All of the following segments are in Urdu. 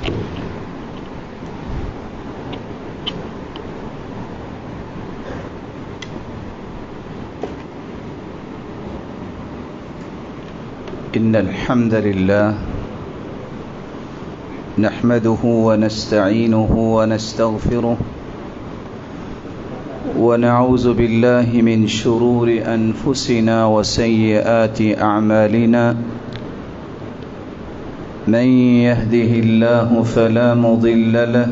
إن الحمد لله نحمده ونستعينه ونستغفره ونعوذ بالله من شرور أنفسنا وسيئات أعمالنا من يهده الله فلا مضل له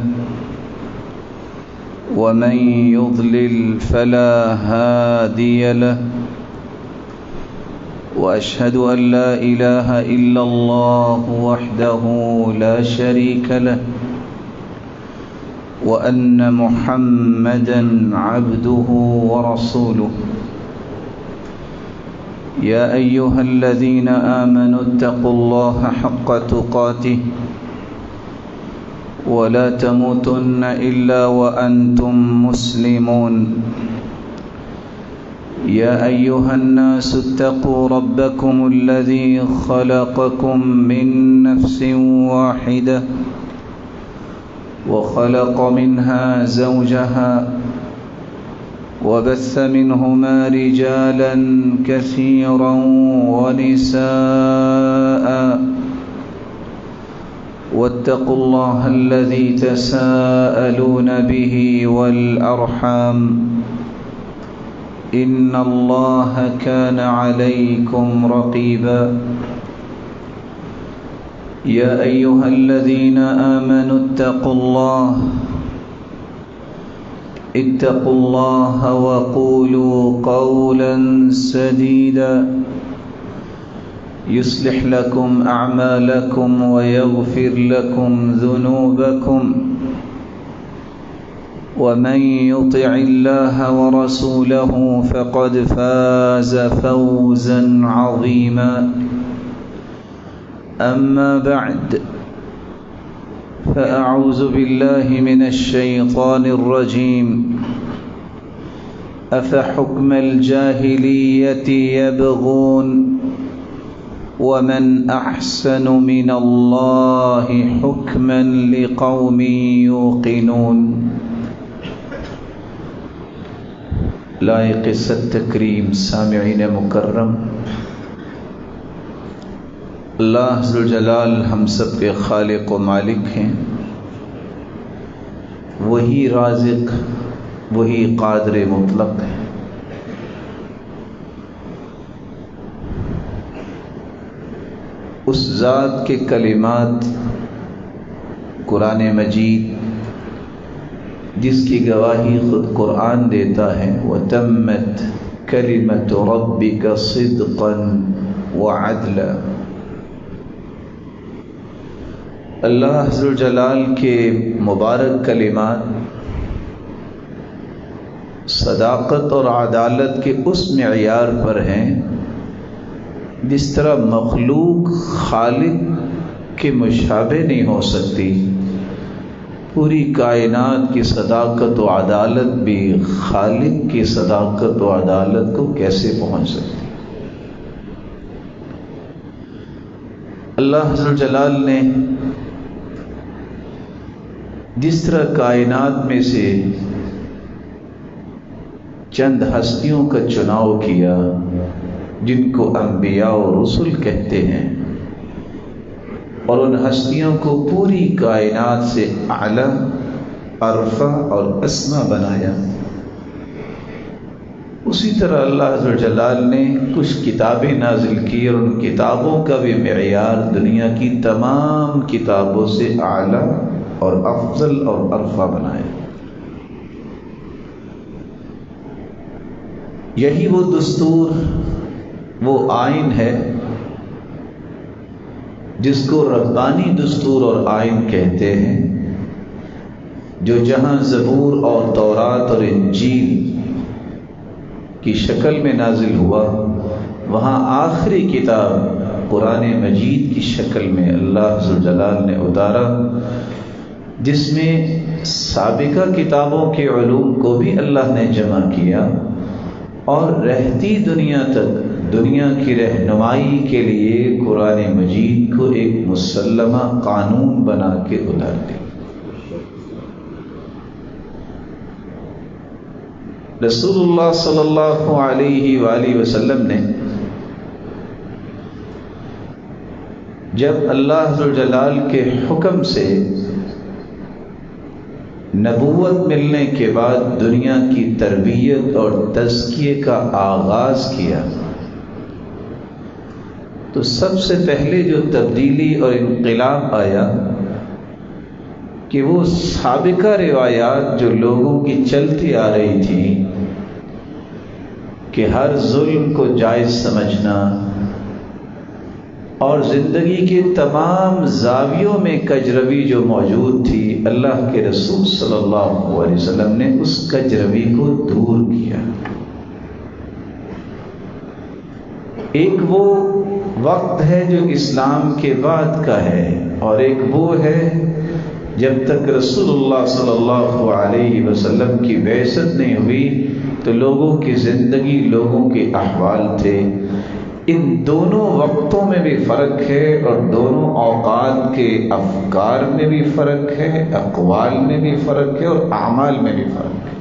ومن يضلل فلا هادي له وأشهد أن لا إله إلا الله وحده لا شريك له وأن محمدًا عبده ورسوله يا أيها الذين آمنوا اتقوا الله حق تقاته ولا تموتن إلا وأنتم مسلمون يا أيها الناس اتقوا ربكم الذي خلقكم من نفس واحدة وخلق منها زوجها وبث منهما رجالا كثيرا ونساء واتقوا الله الذي تساءلون به والأرحام إن الله كان عليكم رقيبا يا أيها الذين آمنوا اتقوا الله وقولوا قولا سديدا يصلح لكم أعمالكم ويغفر لكم ذنوبكم ومن يطع الله ورسوله فقد فاز فوزا عظيما أما بعد فأعوذ بالله من الشيطان الرجيم أفحكم الجاهلية يبغون ومن أحسن من الله حكما لقوم يوقنون لائق صد تکریم سامعین مکرم، اللہ ذوالجلال ہم سب کے خالق و مالک ہیں، وہی رازق، وہی قادر مطلق ہے۔ اس ذات کے کلمات قرآن مجید جس کی گواہی خود قرآن دیتا ہے، وَتَمَّتْ كَلِمَةُ رَبِّكَ صِدْقًا وَعَدْلًا۔ اللہ ذوالجلال کے مبارک کلمات صداقت اور عدالت کے اس معیار پر ہیں جس طرح مخلوق خالق کے مشابہ نہیں ہو سکتی، پوری کائنات کی صداقت و عدالت بھی خالق کی صداقت و عدالت کو کیسے پہنچ سکتی؟ اللہ ذوالجلال نے جس طرح کائنات میں سے چند ہستیوں کا چناؤ کیا جن کو انبیاء و رسل کہتے ہیں، اور ان ہستیوں کو پوری کائنات سے اعلیٰ، ارفع اور اسما بنایا، اسی طرح اللہ ذوالجلال نے کچھ کتابیں نازل کی اور ان کتابوں کا بھی معیار دنیا کی تمام کتابوں سے اعلیٰ اور افضل اور ارفع بنایا۔ یہی وہ دستور، وہ آئین ہے جس کو ربانی دستور اور آئین کہتے ہیں، جو جہاں زبور اور تورات اور انجیل کی شکل میں نازل ہوا، وہاں آخری کتاب قرآن مجید کی شکل میں اللہ ذوالجلال نے اتارا، جس میں سابقہ کتابوں کے علوم کو بھی اللہ نے جمع کیا اور رہتی دنیا تک دنیا کی رہنمائی کے لیے قرآن مجید کو ایک مسلمہ قانون بنا کے اتار دیا۔ رسول اللہ صلی اللہ علیہ وآلہ وسلم نے جب اللہ ذوالجلال کے حکم سے نبوت ملنے کے بعد دنیا کی تربیت اور تزکیے کا آغاز کیا تو سب سے پہلے جو تبدیلی اور انقلاب آیا کہ وہ سابقہ روایات جو لوگوں کی چلتی آ رہی تھی کہ ہر ظلم کو جائز سمجھنا اور زندگی کے تمام زاویوں میں کجروی جو موجود تھی، اللہ کے رسول صلی اللہ علیہ وسلم نے اس کجروی کو دور کیا۔ ایک وہ وقت ہے جو اسلام کے بعد کا ہے، اور ایک وہ ہے جب تک رسول اللہ صلی اللہ علیہ وسلم کی بعثت نہیں ہوئی تو لوگوں کی زندگی، لوگوں کے احوال تھے۔ ان دونوں وقتوں میں بھی فرق ہے، اور دونوں اوقات کے افکار میں بھی فرق ہے، اقوال میں بھی فرق ہے، اور اعمال میں بھی فرق ہے۔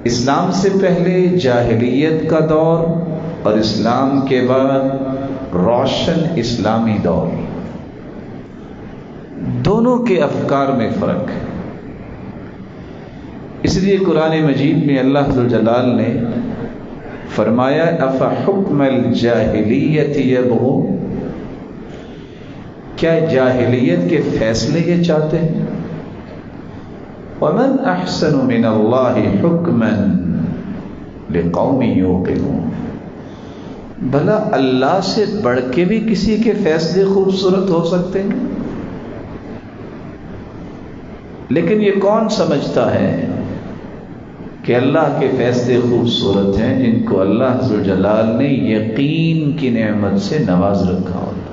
اسلام سے پہلے جاہلیت کا دور اور اسلام کے بعد روشن اسلامی دور، دونوں کے افکار میں فرق ہے۔ اس لیے قرآن مجید میں اللہ ذوالجلال نے فرمایا افحکم الجاہلیت یبغون، کیا جاہلیت کے فیصلے یہ چاہتے ہیں؟ ومن احسن من اللہ حکما لقوم یوقنون، بھلا اللہ سے بڑھ کے بھی کسی کے فیصلے خوبصورت ہو سکتے ہیں؟ لیکن یہ کون سمجھتا ہے کہ اللہ کے فیصلے خوبصورت ہیں؟ جن کو اللہ ذوالجلال نے یقین کی نعمت سے نواز رکھا ہوتا۔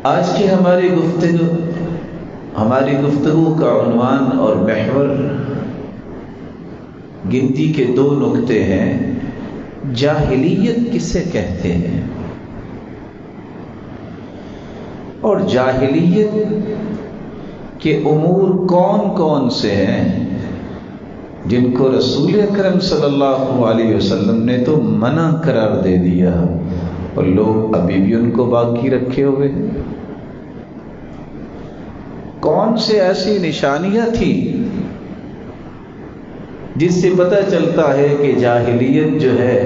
آج کی ہماری گفتگو کا عنوان اور محور گنتی کے 2 نقطے ہیں۔ جاہلیت کسے کہتے ہیں، اور جاہلیت کہ امور کون کون سے ہیں جن کو رسول اکرم صلی اللہ علیہ وسلم نے تو منع قرار دے دیا اور لوگ ابھی بھی ان کو باقی رکھے ہوئے ہیں؟ کون سے ایسی نشانیاں تھی جس سے پتہ چلتا ہے کہ جاہلیت جو ہے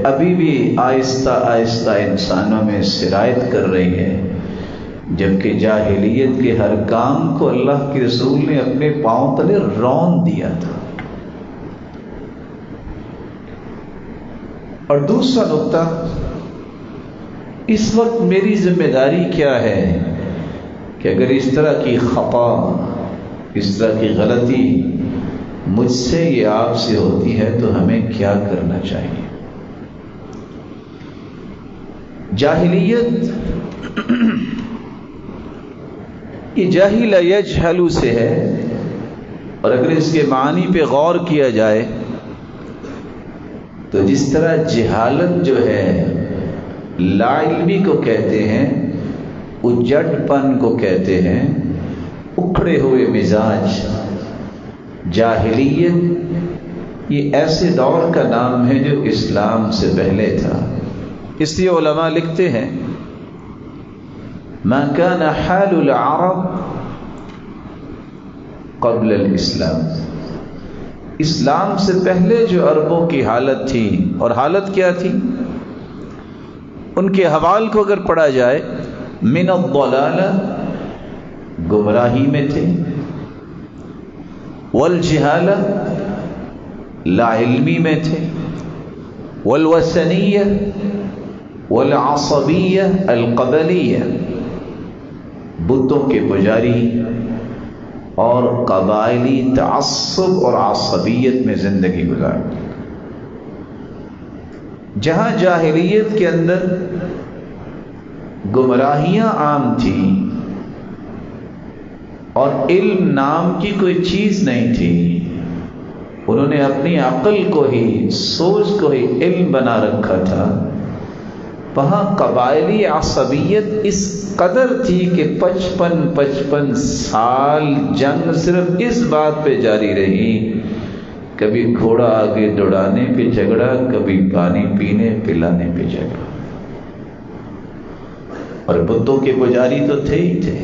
ابھی بھی آہستہ آہستہ انسانوں میں سرایت کر رہی ہے، جبکہ جاہلیت کے ہر کام کو اللہ کے رسول نے اپنے پاؤں تلے رون دیا تھا۔ اور دوسرا نقطہ، اس وقت میری ذمہ داری کیا ہے کہ اگر اس طرح کی خطا، اس طرح کی غلطی مجھ سے یا آپ سے ہوتی ہے تو ہمیں کیا کرنا چاہیے؟ جاہلیت یہ جاہل یجہل سے ہے، اور اگر اس کے معنی پہ غور کیا جائے تو جس طرح جہالت جو ہے لا علمی کو کہتے ہیں، اجڑ پن کو کہتے ہیں، اکھڑے ہوئے مزاج، جاہلیت یہ ایسے دور کا نام ہے جو اسلام سے پہلے تھا۔ اس لیے علماء لکھتے ہیں ما كان حال العرب قبل الاسلام، اسلام سے پہلے جو عربوں کی حالت تھی، اور حالت کیا تھی؟ ان کے حوال کو اگر پڑھا جائے، من الضلالہ گمراہی میں تھے، والجہالہ لا علمی میں تھے، والوثنیہ والعصبیہ القبلیہ بتوں کے پجاری اور قبائلی تعصب اور عصبیت میں زندگی گزارتے۔ جہاں جاہلیت کے اندر گمراہیاں عام تھیں، اور علم نام کی کوئی چیز نہیں تھی. انہوں نے اپنی عقل کو ہی، سوچ کو ہی علم بنا رکھا تھا. وہاں قبائلی عصبیت اس قدر تھی کہ 55 سال جنگ صرف اس بات پہ جاری رہی، کبھی گھوڑا آگے دوڑانے پہ جھگڑا، کبھی پانی پینے پلانے پہ جھگڑا. اور بتوں کے پجاری تو تھے ہی تھے.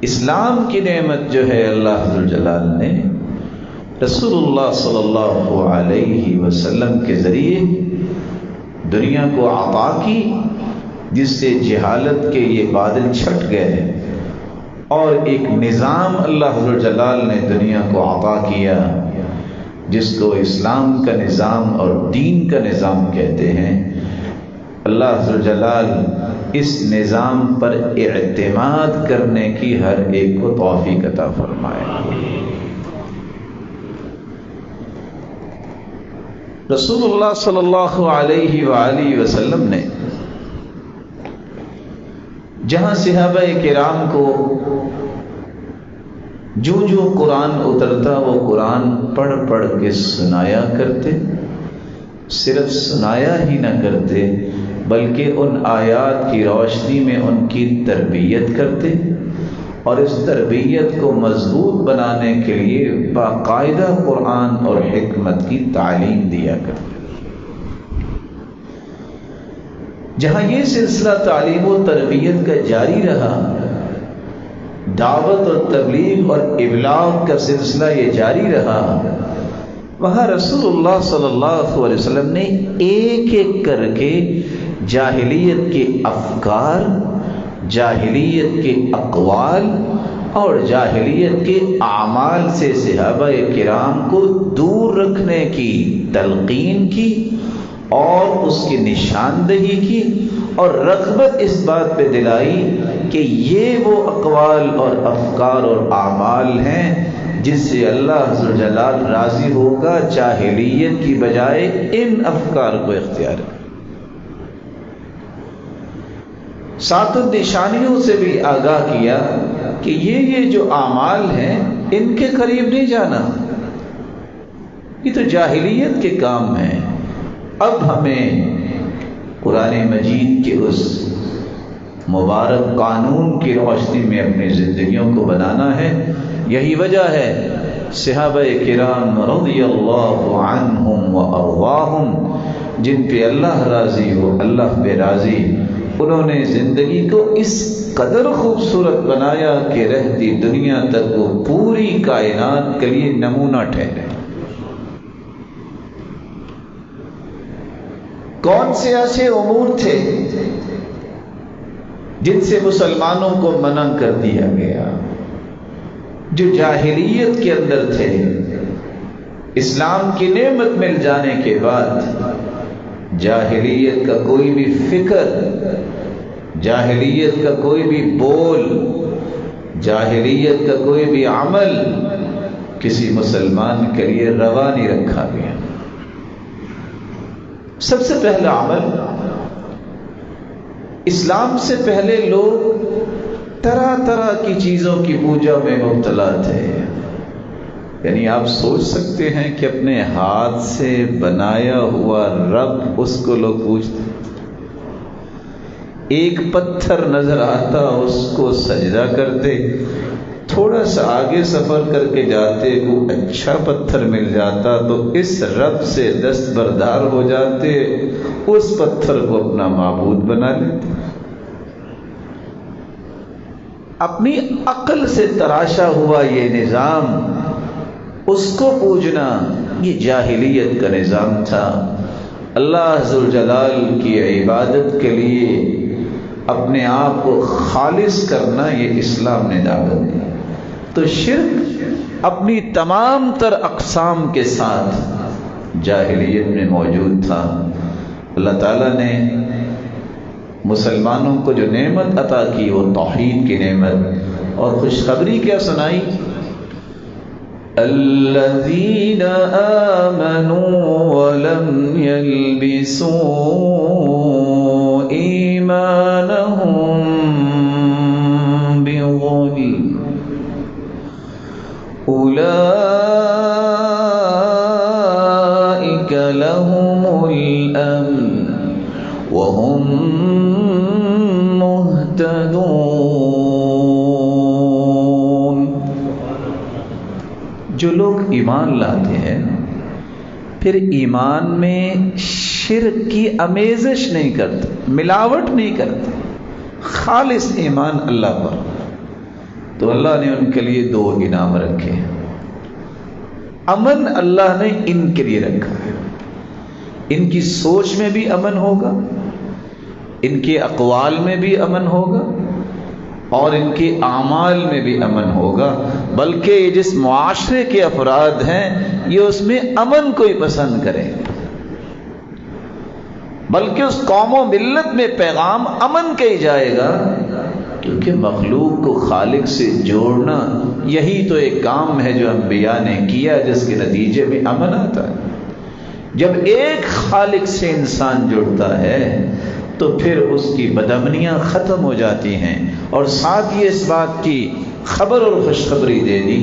اسلام کی نعمت جو ہے اللہ ذوالجلال نے رسول اللہ صلی اللہ علیہ وسلم کے ذریعے دنیا کو عطا کی، جس سے جہالت کے یہ بادل چھٹ گئے اور ایک نظام اللہ ذوالجلال نے دنیا کو عطا کیا جس کو اسلام کا نظام اور دین کا نظام کہتے ہیں. اللہ ذوالجلال اس نظام پر اعتماد کرنے کی ہر ایک کو توفیق عطا فرمائے. رسول اللہ صلی اللہ علیہ وآلہ وسلم نے جہاں صحابہ کرام کو جو قرآن اترتا وہ قرآن پڑھ پڑھ کے سنایا کرتے، صرف سنایا ہی نہ کرتے بلکہ ان آیات کی روشنی میں ان کی تربیت کرتے، اور اس تربیت کو مضبوط بنانے کے لیے باقاعدہ قرآن اور حکمت کی تعلیم دیا کرتے. جہاں یہ سلسلہ تعلیم و تربیت کا جاری رہا، دعوت اور تبلیغ اور ابلاغ کا سلسلہ یہ جاری رہا، وہاں رسول اللہ صلی اللہ علیہ وسلم نے ایک ایک کر کے جاہلیت کے افکار، جاہلیت کے اقوال اور جاہلیت کے اعمال سے صحابہ کرام کو دور رکھنے کی تلقین کی اور اس کی نشاندہی کی، اور رغبت اس بات پہ دلائی کہ یہ وہ اقوال اور افکار اور اعمال ہیں جس سے اللہ ذوالجلال راضی ہوگا، جاہلیت کی بجائے ان افکار کو اختیار ہے. ساتھ نشانیوں سے بھی آگاہ کیا کہ یہ جو اعمال ہیں ان کے قریب نہیں جانا، یہ تو جاہلیت کے کام ہیں. اب ہمیں قرآن مجید کے اس مبارک قانون کی روشنی میں اپنی زندگیوں کو بنانا ہے. یہی وجہ ہے صحابہ کرام رضی اللہ عنہم و ارضاہم، جن پہ اللہ راضی ہو، اللہ پہ راضی، انہوں نے زندگی کو اس قدر خوبصورت بنایا کہ رہتی دنیا تک وہ پوری کائنات کے لیے نمونہ ٹھہرے. کون سے ایسے امور تھے جن سے مسلمانوں کو منع کر دیا گیا، جو جاہلیت کے اندر تھے؟ اسلام کی نعمت مل جانے کے بعد جاہلیت کا کوئی بھی فکر، جاہلیت کا کوئی بھی بول، جاہلیت کا کوئی بھی عمل کسی مسلمان کے لیے روا نہیں رکھا گیا. سب سے پہلا عمل، اسلام سے پہلے لوگ طرح طرح کی چیزوں کی پوجا میں مبتلا تھے. یعنی آپ سوچ سکتے ہیں کہ اپنے ہاتھ سے بنایا ہوا رب، اس کو لوگ پوجتے. ایک پتھر نظر آتا اس کو سجدہ کرتے، تھوڑا سا آگے سفر کر کے جاتے کوئی اچھا پتھر مل جاتا تو اس رب سے دستبردار ہو جاتے، اس پتھر کو اپنا معبود بنا لیتے. اپنی عقل سے تراشا ہوا یہ نظام، اس کو پوجنا، یہ جاہلیت کا نظام تھا. اللہ ذوالجلال کی عبادت کے لیے اپنے آپ کو خالص کرنا یہ اسلام نے دعوت دی. تو شرک اپنی تمام تر اقسام کے ساتھ جاہلیت میں موجود تھا. اللہ تعالیٰ نے مسلمانوں کو جو نعمت عطا کی وہ توحید کی نعمت، اور خوشخبری کیا سنائی؟ الذین آمنوا ولم یلبسوا ایمانہم بظلم وهم مهتدون. جو لوگ ایمان لاتے ہیں پھر ایمان میں شرک کی آمیزش نہیں کرتے، ملاوٹ نہیں کرتے، خالص ایمان اللہ پر، تو اللہ نے ان کے لیے دو انعام رکھے ہیں. امن اللہ نے ان کے لیے رکھا ہے، ان کی سوچ میں بھی امن ہوگا، ان کے اقوال میں بھی امن ہوگا، اور ان کے اعمال میں بھی امن ہوگا. بلکہ یہ جس معاشرے کے افراد ہیں یہ اس میں امن کو ہی پسند کریں، بلکہ اس قوم و ملت میں پیغام امن کا ہی جائے گا، کیونکہ مخلوق کو خالق سے جوڑنا یہی تو ایک کام ہے جو انبیاء نے کیا، جس کے نتیجے میں امن آتا ہے. جب ایک خالق سے انسان جڑتا ہے تو پھر اس کی بدامنیاں ختم ہو جاتی ہیں. اور ساتھ یہ اس بات کی خبر اور خوشخبری دے دی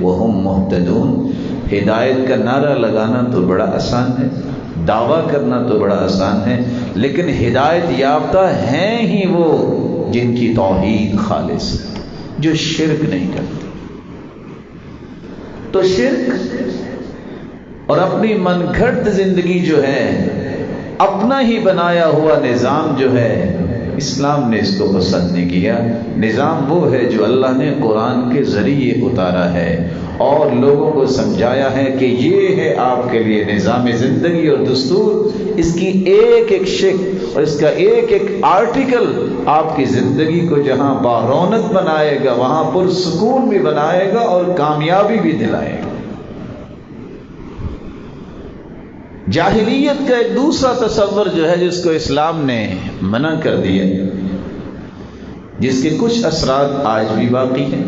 وَهُمْ مُهْتَدُونَ. ہدایت کا نعرہ لگانا تو بڑا آسان ہے، دعویٰ کرنا تو بڑا آسان ہے، لیکن ہدایت یافتہ ہیں ہی وہ جن کی توحید خالص ہے، جو شرک نہیں کرتے. تو شرک اور اپنی من گھڑت زندگی جو ہے، اپنا ہی بنایا ہوا نظام جو ہے، اسلام نے اس کو پسند نہیں کیا. نظام وہ ہے جو اللہ نے قرآن کے ذریعے اتارا ہے اور لوگوں کو سمجھایا ہے کہ یہ ہے آپ کے لیے نظام زندگی اور دستور. اس کی ایک ایک شکل اور اس کا ایک ایک آرٹیکل آپ کی زندگی کو جہاں بارونق بنائے گا وہاں پرسکون بھی بنائے گا اور کامیابی بھی دلائے گا. جاہلیت کا ایک دوسرا تصور جو ہے جس کو اسلام نے منع کر دیا، جس کے کچھ اثرات آج بھی باقی ہیں،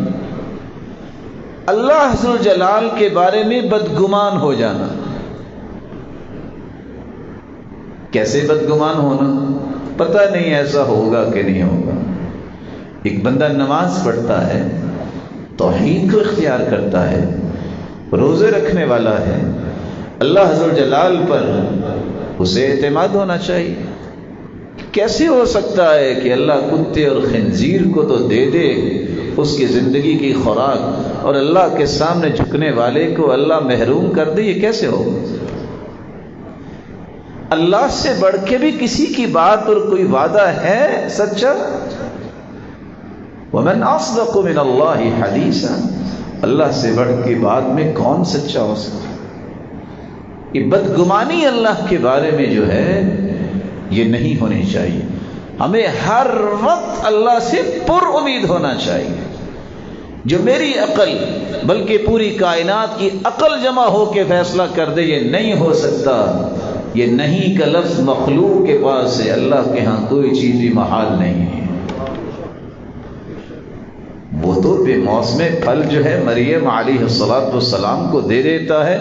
اللہ ذو الجلال کے بارے میں بدگمان ہو جانا. کیسے بدگمان ہونا؟ پتہ نہیں ایسا ہوگا کہ نہیں ہوگا. ایک بندہ نماز پڑھتا ہے، توحید کو اختیار کرتا ہے، روزے رکھنے والا ہے، اللہ ذو الجلال پر اسے اعتماد ہونا چاہیے. کیسے ہو سکتا ہے کہ اللہ کتے اور خنزیر کو تو دے دے اس کی زندگی کی خوراک، اور اللہ کے سامنے جھکنے والے کو اللہ محروم کر دے؟ یہ کیسے ہوگا؟ اللہ سے بڑھ کے بھی کسی کی بات اور کوئی وعدہ ہے سچا؟ وَمَنْ أَصْدَقُ مِنَ اللَّهِ حَدِيثًا. اللہ سے بڑھ کے بات میں کون سچا ہو سکتا؟ یہ بدگمانی اللہ کے بارے میں جو ہے یہ نہیں ہونی چاہیے. ہمیں ہر وقت اللہ سے پر امید ہونا چاہیے. جو میری عقل بلکہ پوری کائنات کی عقل جمع ہو کے فیصلہ کر دے یہ نہیں ہو سکتا. یہ نہیں کا لفظ مخلوق کے پاس ہے، اللہ کے ہاں کوئی چیز بھی محال نہیں ہے. وہ تو بے موسم پھل جو ہے مریم علیہ السلام کو دے دیتا ہے،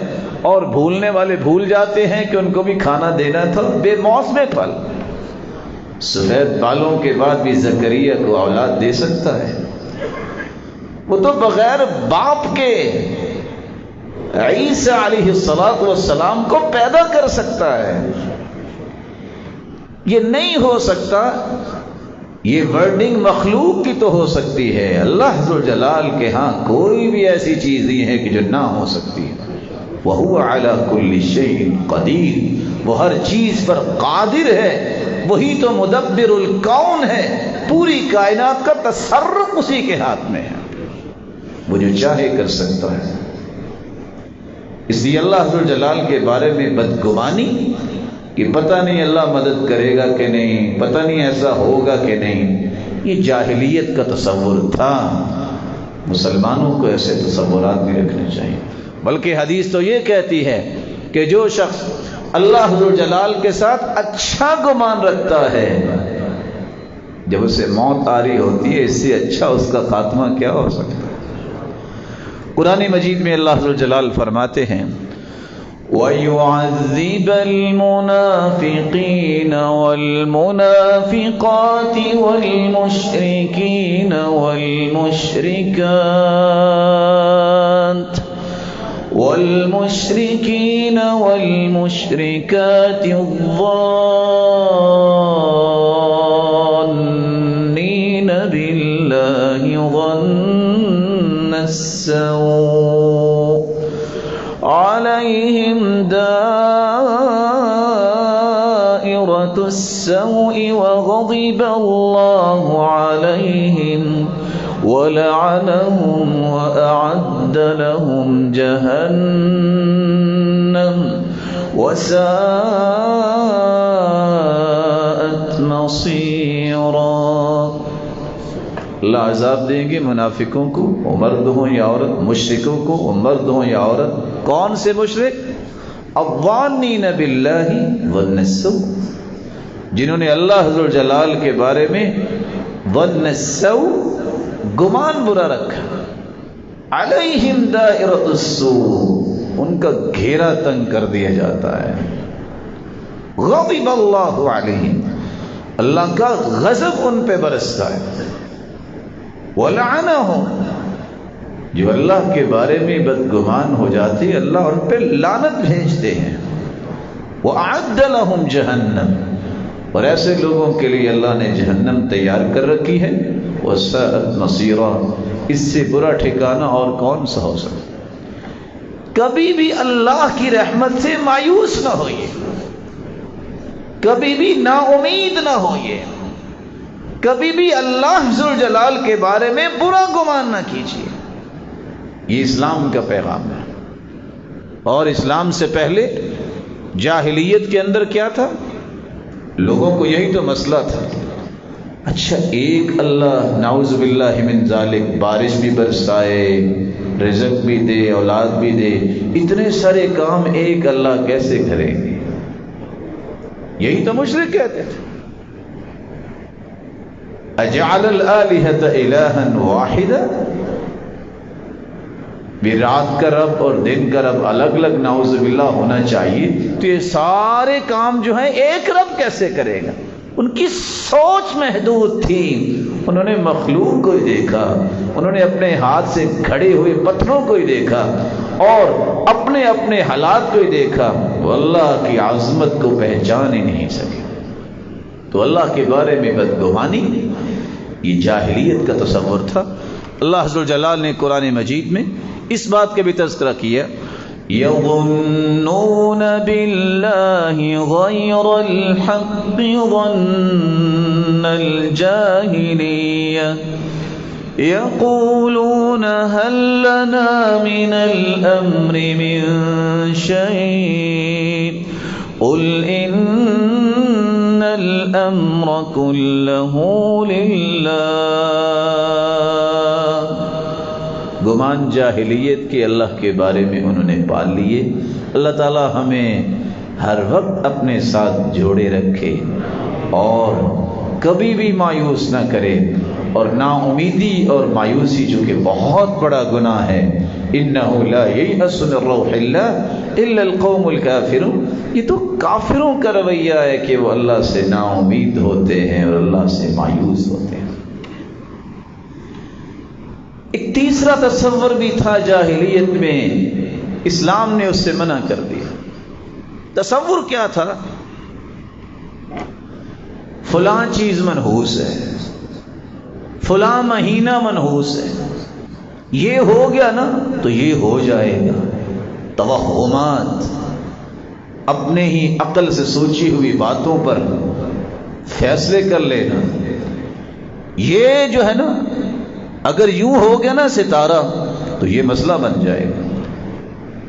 اور بھولنے والے بھول جاتے ہیں کہ ان کو بھی کھانا دینا تھا. بے موسم پھل، سفید بالوں کے بعد بھی زکریا کو اولاد دے سکتا ہے. وہ تو بغیر باپ کے عیسیٰ علیہ السلام کو پیدا کر سکتا ہے. یہ نہیں ہو سکتا. یہ ورڈنگ مخلوق کی تو ہو سکتی ہے، اللہ ذو الجلال کے ہاں کوئی بھی ایسی چیز نہیں ہے کہ جو نہ ہو سکتی ہے. وَهُوَ عَلَى كُلِّ شَيْءٍ قَدِيرٌ. وہ ہر چیز پر قادر ہے، وہی تو مدبر الکون ہے. پوری کائنات کا تصرف اسی کے ہاتھ میں ہے، وہ جو چاہے کر سکتا ہے. اس لیے اللہ ذو الجلال کے بارے میں بدگمانی کہ پتہ نہیں اللہ مدد کرے گا کہ نہیں، پتہ نہیں ایسا ہوگا کہ نہیں، یہ جاہلیت کا تصور تھا. مسلمانوں کو ایسے تصورات نہیں رکھنے چاہیے. بلکہ حدیث تو یہ کہتی ہے کہ جو شخص اللہ ذو الجلال کے ساتھ اچھا گمان رکھتا ہے، جب اسے موت آ رہی ہوتی ہے اس سے اچھا اس کا خاتمہ کیا ہو سکتا ہے. قرآن مجید میں اللہ ذو الجلال فرماتے ہیں وَيُعَذِّبَ الْمُنَافِقِينَ وَالْمُنَافِقَاتِ وَالْمُشْرِكِينَ وَالْمُشْرِكَاتِ والمشركين والمشركات الظانين بالله ظن السوء عليهم دائرة السوء وغضب الله عليهم ولعنهم وأعد لهم جهنم وساءت مصيرا. اللہ عذاب دیں گے منافقوں کو، وہ مرد ہوں یا عورت، مشرکوں کو، وہ مرد ہوں یا عورت. کون سے مشرک؟ الظانین باللہ ظن السوء، جنہوں نے اللہ عز و جلال کے بارے میں ظن السوء، گمان برا رکھا. علیہم دائرۃ السوء، ان کا گھیرا تنگ کر دیا جاتا ہے. غضب اللہ علیہم، اللہ کا غضب ان پہ برستا ہے. وَلَعَنَهُمْ، جو اللہ کے بارے میں بدگمان ہو جاتے اللہ ان پہ لعنت بھیجتے ہیں. وَأَعَدَّ لَهُمْ جَهَنَّمْ، اور ایسے لوگوں کے لیے اللہ نے جہنم تیار کر رکھی ہے. وَسَاءَتْ مَصِيرًا، اس سے برا ٹھکانہ اور کون سا ہو سکتا. کبھی بھی اللہ کی رحمت سے مایوس نہ ہوئیے، کبھی بھی نا امید نہ ہوئیے، کبھی بھی اللہ ذو جلال کے بارے میں برا گمان نہ کیجیے. یہ اسلام کا پیغام ہے. اور اسلام سے پہلے جاہلیت کے اندر کیا تھا؟ لوگوں کو یہی تو مسئلہ تھا. اچھا ایک اللہ نعوذ باللہ من ذالک بارش بھی برسائے، رزق بھی دے، اولاد بھی دے، اتنے سارے کام ایک اللہ کیسے کریں گے؟ یہی تو مشرک کہتے تھے. اجعل الآلہۃ الہا واحدا، بھی رات کا رب اور دن کا رب الگ الگ نعوذ باللہ ہونا چاہیے، تو یہ سارے کام جو ہیں ایک رب کیسے کرے گا؟ ان کی سوچ محدود تھی. انہوں نے مخلوق کو ہی دیکھا، انہوں نے اپنے ہاتھ سے کھڑے ہوئے پتھروں کو ہی دیکھا اور اپنے اپنے حالات کو ہی دیکھا. وہ اللہ کی عظمت کو پہچان ہی نہیں سکے. تو اللہ کے بارے میں بدگمانی یہ جاہلیت کا تصور تھا. اللہ عز و جلال نے قرآن مجید میں اس بات کا بھی تذکرہ کیا. يظنون بالله غير الحق ظن الجاهلية يقولون هل لنا من الأمر من شيء قل إن الأمر كله لله. گمان جاہلیت کے اللہ کے بارے میں انہوں نے پال لیے. اللہ تعالی ہمیں ہر وقت اپنے ساتھ جوڑے رکھے اور کبھی بھی مایوس نہ کرے. اور نا امیدی اور مایوسی جو کہ بہت بڑا گناہ ہے، انہ لا ییأس من روح اللہ الا القوم الکافرون، یہ تو کافروں کا رویہ ہے کہ وہ اللہ سے نا امید ہوتے ہیں اور اللہ سے مایوس ہوتے ہیں. ایک تیسرا تصور بھی تھا جاہلیت میں، اسلام نے اس سے منع کر دیا. تصور کیا تھا؟ فلاں چیز منحوس ہے، فلاں مہینہ منحوس ہے، یہ ہو گیا نا تو یہ ہو جائے گا. توہمات، اپنے ہی عقل سے سوچی ہوئی باتوں پر فیصلے کر لینا. یہ جو ہے نا اگر یوں ہو گیا نا ستارہ تو یہ مسئلہ بن جائے گا.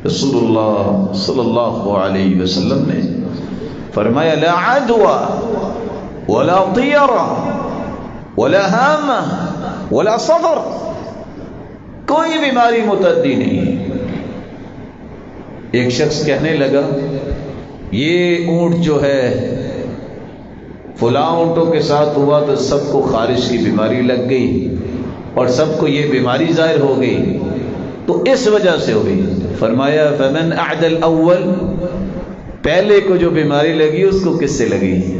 رسول اللہ صلی اللہ علیہ وسلم نے فرمایا لا عدوى ولا طیرہ ولا ہامہ ولا صفر، کوئی بیماری متعدی نہیں ہے. ایک شخص کہنے لگا یہ اونٹ جو ہے فلاں اونٹوں کے ساتھ ہوا تو سب کو خارش کی بیماری لگ گئی اور سب کو یہ بیماری ظاہر ہو گئی، تو اس وجہ سے ہوئی. فرمایا فمن اعدى الاول، پہلے کو جو بیماری لگی اس کو کس سے لگی؟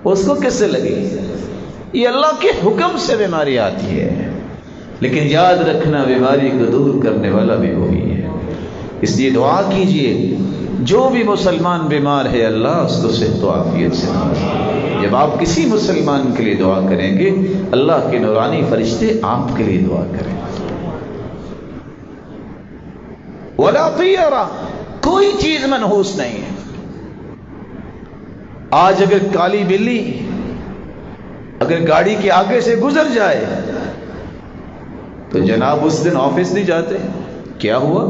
اس کو کس سے لگی؟ یہ اللہ کے حکم سے بیماری آتی ہے. لیکن یاد رکھنا بیماری کو دور کرنے والا بھی وہی ہے. اس لیے دعا کیجئے جو بھی مسلمان بیمار ہے اللہ اس کو صحت و عافیت سے نوازے. جب آپ کسی مسلمان کے لیے دعا کریں گے اللہ کے نورانی فرشتے آپ کے لیے دعا کریں. ولا طیرہ، کوئی چیز منحوس نہیں ہے. آج اگر کالی بلی اگر گاڑی کے آگے سے گزر جائے تو جناب اس دن آفس نہیں جاتے. کیا ہوا؟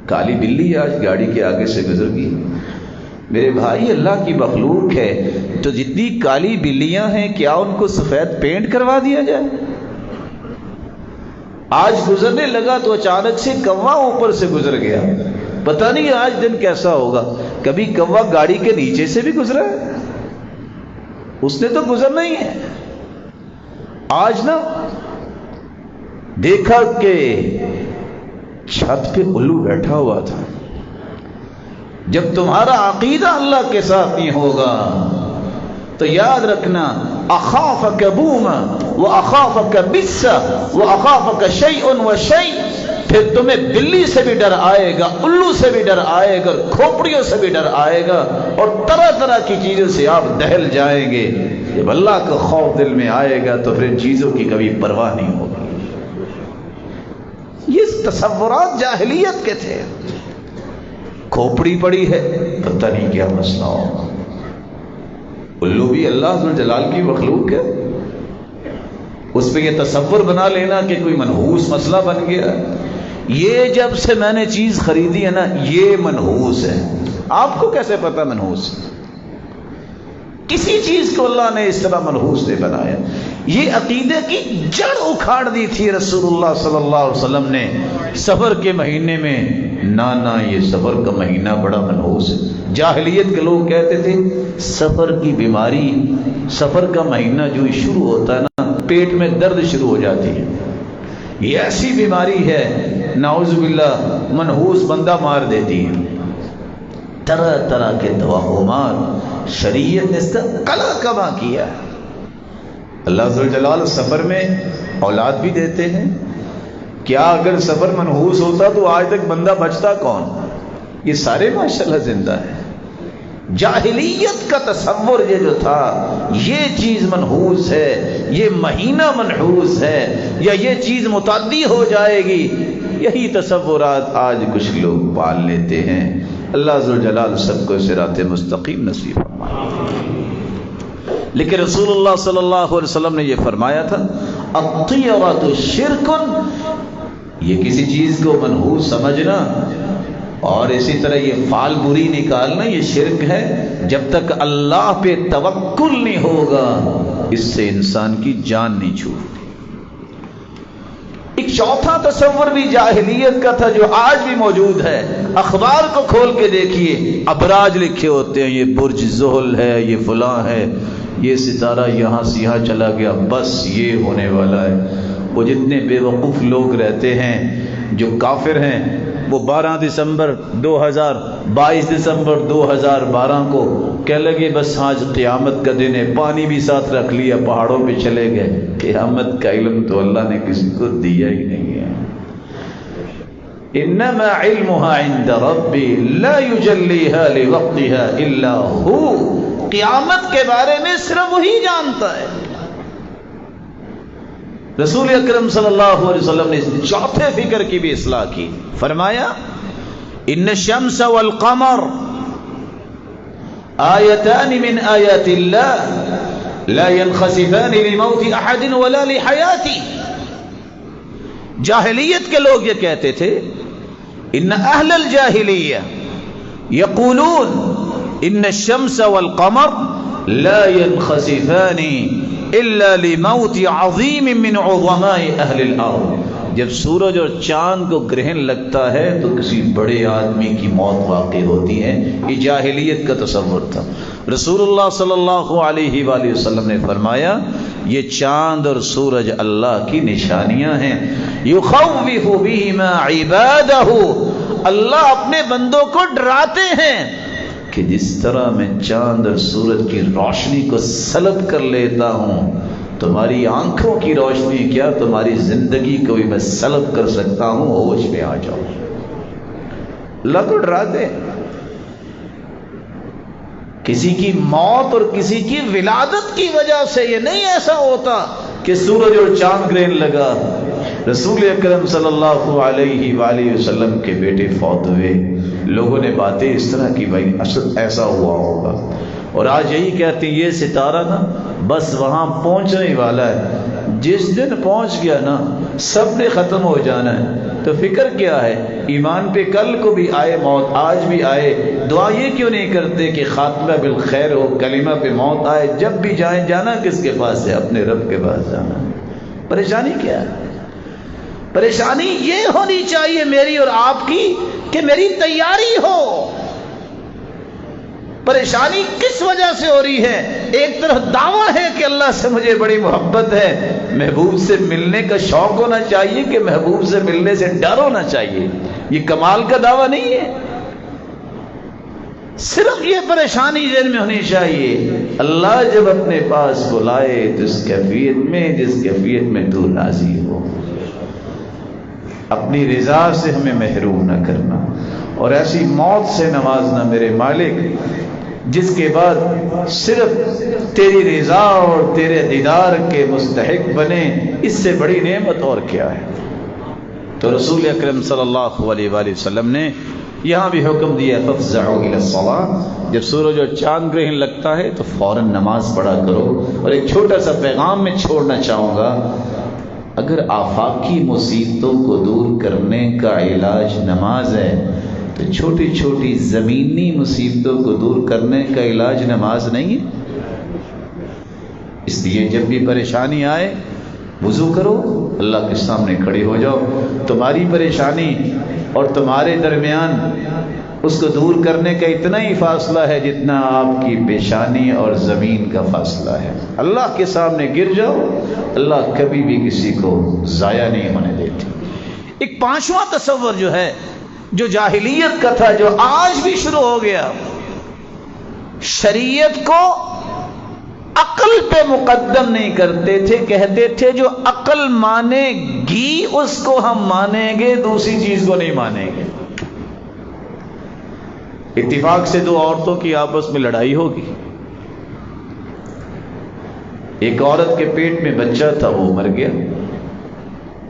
کالی بلی آج گاڑی کے آگے سے گزر گئی. میرے بھائی اللہ کی مخلوق ہے تو جتنی کالی بلیاں ہیں کیا ان کو سفید پینٹ کروا دیا جائے؟ آج گزرنے لگا تو اچانک سے کوا اوپر سے گزر گیا. پتہ نہیں آج دن کیسا ہوگا. کبھی کوا گاڑی کے نیچے سے بھی گزرا ہے؟ اس نے تو گزرنا ہی ہے. آج نا دیکھا کہ چھت پہ الو بیٹھا ہوا تھا. جب تمہارا عقیدہ اللہ کے ساتھ نہیں ہوگا تو یاد رکھنا اخافک بوما واخافک بس واخافک شیء وشیء، پھر تمہیں بلی سے بھی ڈر آئے گا، الو سے بھی ڈر آئے گا، کھوپڑیوں سے بھی ڈر آئے گا، اور طرح طرح کی چیزوں سے آپ دہل جائیں گے. جب اللہ کا خوف دل میں آئے گا تو پھر ان چیزوں کی کبھی پرواہ نہیں ہوگی. یہ تصورات جاہلیت کے تھے. کھوپڑی پڑی ہے پتہ نہیں کیا مسئلہ ہوگا. الو بھی اللہ ذو الجلال کی مخلوق ہے. اس پہ یہ تصور بنا لینا کہ کوئی منحوس مسئلہ بن گیا. یہ جب سے میں نے چیز خریدی ہے نا یہ منحوس ہے. آپ کو کیسے پتا منحوس ہے؟ کسی چیز کو اللہ نے اس طرح منحوس نہیں بنایا. یہ عقیدے کی جڑ اکھاڑ دی تھی رسول اللہ صلی اللہ علیہ وسلم نے سفر کے مہینے میں. نہ یہ سفر کا مہینہ بڑا منحوس ہے. جاہلیت کے لوگ کہتے تھے سفر کی بیماری، سفر کا مہینہ جو شروع ہوتا ہے نا پیٹ میں درد شروع ہو جاتی ہے. یہ ایسی بیماری ہے نعوذ باللہ منحوس بندہ مار دیتی ہے. طرح طرح کے توہمات شریعت نے اس کا کلا کما کیا. اللہ ذو الجلال سفر میں اولاد بھی دیتے ہیں. کیا اگر سفر منحوس ہوتا تو آج تک بندہ بچتا کون؟ یہ سارے ماشاءاللہ زندہ ہیں. جاہلیت کا تصور یہ جو تھا یہ چیز منحوس ہے، یہ مہینہ منحوس ہے، یا یہ چیز متعدی ہو جائے گی، یہی تصورات آج کچھ لوگ پال لیتے ہیں. اللہ ذو الجلال سب کو صراط مستقیم نصیب فرمائے. لیکن رسول اللہ صلی اللہ علیہ وسلم نے یہ فرمایا تھا الطیرۃ شرک، یہ کسی چیز کو منحوس سمجھنا اور اسی طرح یہ فال بری نکالنا یہ شرک ہے. جب تک اللہ پہ توکل نہیں ہوگا اس سے انسان کی جان نہیں چھوٹتی. ایک چوتھا تصور بھی جاہلیت کا تھا جو آج بھی موجود ہے. اخبار کو کھول کے دیکھیے ابراج لکھے ہوتے ہیں، یہ برج زحل ہے، یہ فلاں ہے، یہ ستارہ یہاں سے یہاں چلا گیا، بس یہ ہونے والا ہے. وہ جتنے بے وقوف لوگ رہتے ہیں جو کافر ہیں وہ 12 دسمبر 22 دسمبر 2012 کو کہہ لگے بس آج قیامت کا دن ہے، پانی بھی ساتھ رکھ لیا، پہاڑوں پہ چلے گئے. قیامت کا علم تو اللہ نے کسی کو دیا ہی نہیں ہے. انما علمها عند ربی لا یجلیها لوقتها الا هو، قیامت کے بارے میں صرف وہی جانتا ہے. رسول اکرم صلی اللہ علیہ وسلم نے چوتھے فکر کی بھی اصلاح کی. فرمایا ان الشمس والقمر آیتان من آیات اللہ لا ينخسفان لموت احد ولا لحیاتی. جاہلیت کے لوگ یہ کہتے تھے ان اہل الجاہلیہ یقولون ان الشمس والقمر لا ينخسفان الا لموت عظیم من عظماء اہل الارض. جب سورج اور چاند کو گرہن لگتا ہے تو کسی بڑے آدمی کی موت واقع ہوتی ہے. یہ جاہلیت کا تصور تھا. رسول اللہ صلی اللہ علیہ وآلہ وسلم نے فرمایا یہ چاند اور سورج اللہ کی نشانیاں ہیں. یخوف بہما عبادہ، اللہ اپنے بندوں کو ڈراتے ہیں کہ جس طرح میں چاند اور سورج کی روشنی کو سلب کر لیتا ہوں تمہاری آنکھوں کی روشنی کیا تمہاری زندگی کو بھی میں سلب کر سکتا ہوں، ہوش میں آ جاؤ۔ اللہ کو ڈراتے ہیں۔ کسی کی موت اور کسی کی ولادت کی وجہ سے یہ نہیں ایسا ہوتا کہ سورج اور چاند گرہن لگا، رسول اکرم صلی اللہ علیہ وآلہ وسلم کے بیٹے فوت ہوئے، لوگوں نے باتیں اس طرح کی، بھائی اصل ایسا ہوا ہوگا، اور آج یہی کہتے ہیں یہ ستارہ نا بس وہاں پہنچنے والا ہے، جس دن پہنچ گیا نا سب نے ختم ہو جانا ہے، تو فکر کیا ہے؟ ایمان پہ کل کو بھی آئے موت، آج بھی آئے، دعا یہ کیوں نہیں کرتے کہ خاتمہ بالخیر ہو، کلمہ پہ موت آئے، جب بھی جائیں جانا کس کے پاس ہے؟ اپنے رب کے پاس جانا۔ پریشانی کیا ہے؟ پریشانی یہ ہونی چاہیے میری اور آپ کی کہ میری تیاری ہو۔ پریشانی کس وجہ سے ہو رہی ہے؟ ایک طرف دعویٰ ہے کہ اللہ سے مجھے بڑی محبت ہے، محبوب سے ملنے کا شوق ہونا چاہیے کہ محبوب سے ملنے سے ڈر ہونا چاہیے، یہ کمال کا دعویٰ نہیں ہے۔ صرف یہ پریشانی ذہن میں ہونی چاہیے، اللہ جب اپنے پاس بلائے تو اس کیفیت میں جس کیفیت میں تو راضی ہو، اپنی رضا سے ہمیں محروم نہ کرنا، اور ایسی موت سے نوازنا میرے مالک جس کے بعد صرف تیری رضا اور تیرے دیدار کے مستحق بنے، اس سے بڑی نعمت اور کیا ہے؟ تو رسول اکرم صلی اللہ علیہ وآلہ وسلم نے یہاں بھی حکم دیا فافزعوا الی الصلاۃ، جب سورج اور چاند گرہن لگتا ہے تو فوراً نماز پڑھا کرو۔ اور ایک چھوٹا سا پیغام میں چھوڑنا چاہوں گا، اگر آفاقی مصیبتوں کو دور کرنے کا علاج نماز ہے تو چھوٹی چھوٹی زمینی مصیبتوں کو دور کرنے کا علاج نماز نہیں ہے۔ اس لیے جب بھی پریشانی آئے وضو کرو، اللہ کے سامنے کھڑے ہو جاؤ، تمہاری پریشانی اور تمہارے درمیان اس کو دور کرنے کا اتنا ہی فاصلہ ہے جتنا آپ کی پیشانی اور زمین کا فاصلہ ہے۔ اللہ کے سامنے گر جاؤ، اللہ کبھی بھی کسی کو ضائع نہیں ہونے دیتی۔ ایک پانچواں تصور جو ہے، جو جاہلیت کا تھا، جو آج بھی شروع ہو گیا، شریعت کو عقل پہ مقدم نہیں کرتے تھے، کہتے تھے جو عقل مانے گی اس کو ہم مانیں گے، دوسری چیز کو نہیں مانیں گے۔ اتفاق سے دو عورتوں کی آپس میں لڑائی ہوگی، ایک عورت کے پیٹ میں بچہ تھا، وہ مر گیا،